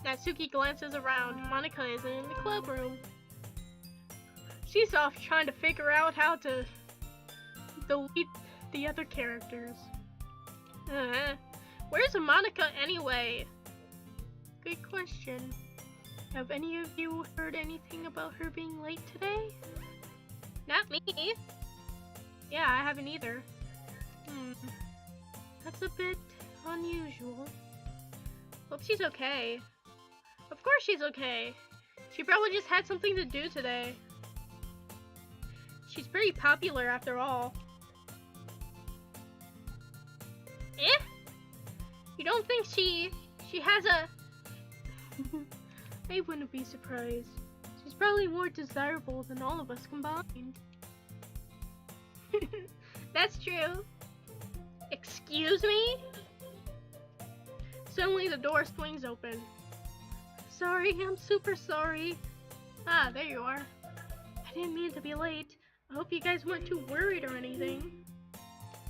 Natsuki glances around. Monica isn't in the club room. She's off trying to figure out how to delete the other characters. Where's Monica anyway? Good question. Have any of you heard anything about her being late today? Not me. Yeah, I haven't either. That's a bit unusual. Hope she's okay. Of course she's okay. She probably just had something to do today. She's pretty popular after all. Eh? You don't think she has a... I wouldn't be surprised. She's probably more desirable than all of us combined. That's true. Excuse me? Suddenly the door swings open. Sorry, I'm super sorry. Ah, there you are. I didn't mean to be late. I hope you guys weren't too worried or anything.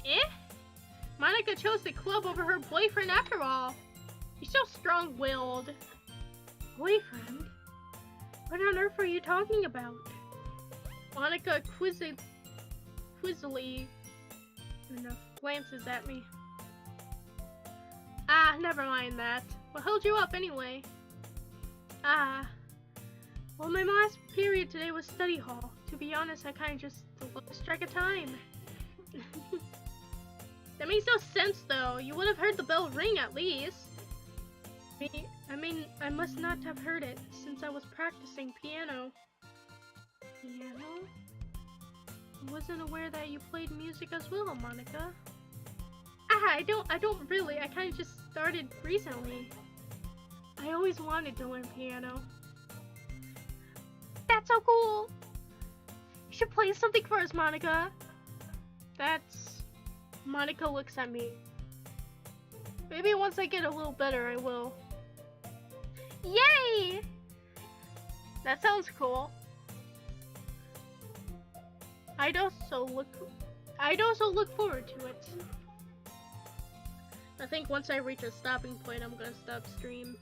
Eh? Monica chose the club over her boyfriend after all. You're so strong-willed. Boyfriend? What on earth are you talking about? Monica quizzily glances at me. Ah, never mind that. What held you up anyway? Ah. Well, my last period today was study hall. To be honest, I kinda just lost track of time. That makes no sense though. You would have heard the bell ring at least. I mean, I must not have heard it since I was practicing piano. Piano? I wasn't aware that you played music as well, Monica. Ah, I don't really. I kinda just started recently. I always wanted to learn piano. That's so cool! You should play something for us, Monica. Monica looks at me. Maybe once I get a little better, I will. Yay! That sounds cool. I'd also look forward to it. I think once I reach a stopping point, I'm gonna stop stream.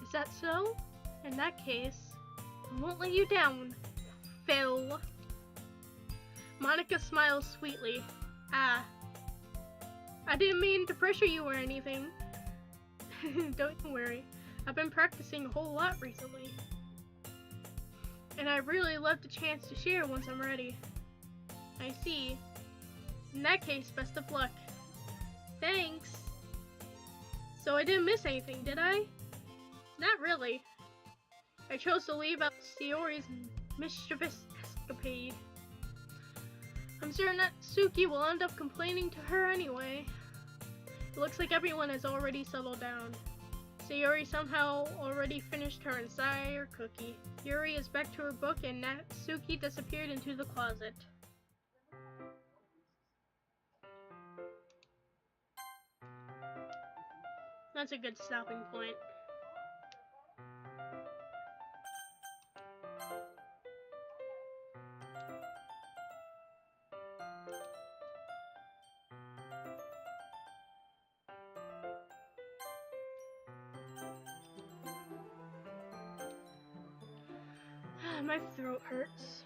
Is that so? In that case, I won't let you down, Phil. Monica smiles sweetly. Ah. I didn't mean to pressure you or anything. Don't worry. I've been practicing a whole lot recently. And I really love the chance to share once I'm ready. I see. In that case, best of luck. Thanks. So I didn't miss anything, did I? Not really. I chose to leave out Sayori's mischievous escapade. I'm sure Natsuki will end up complaining to her anyway. It looks like everyone has already settled down. Sayori somehow already finished her entire cookie. Yuri is back to her book and Natsuki disappeared into the closet. That's a good stopping point. My throat hurts.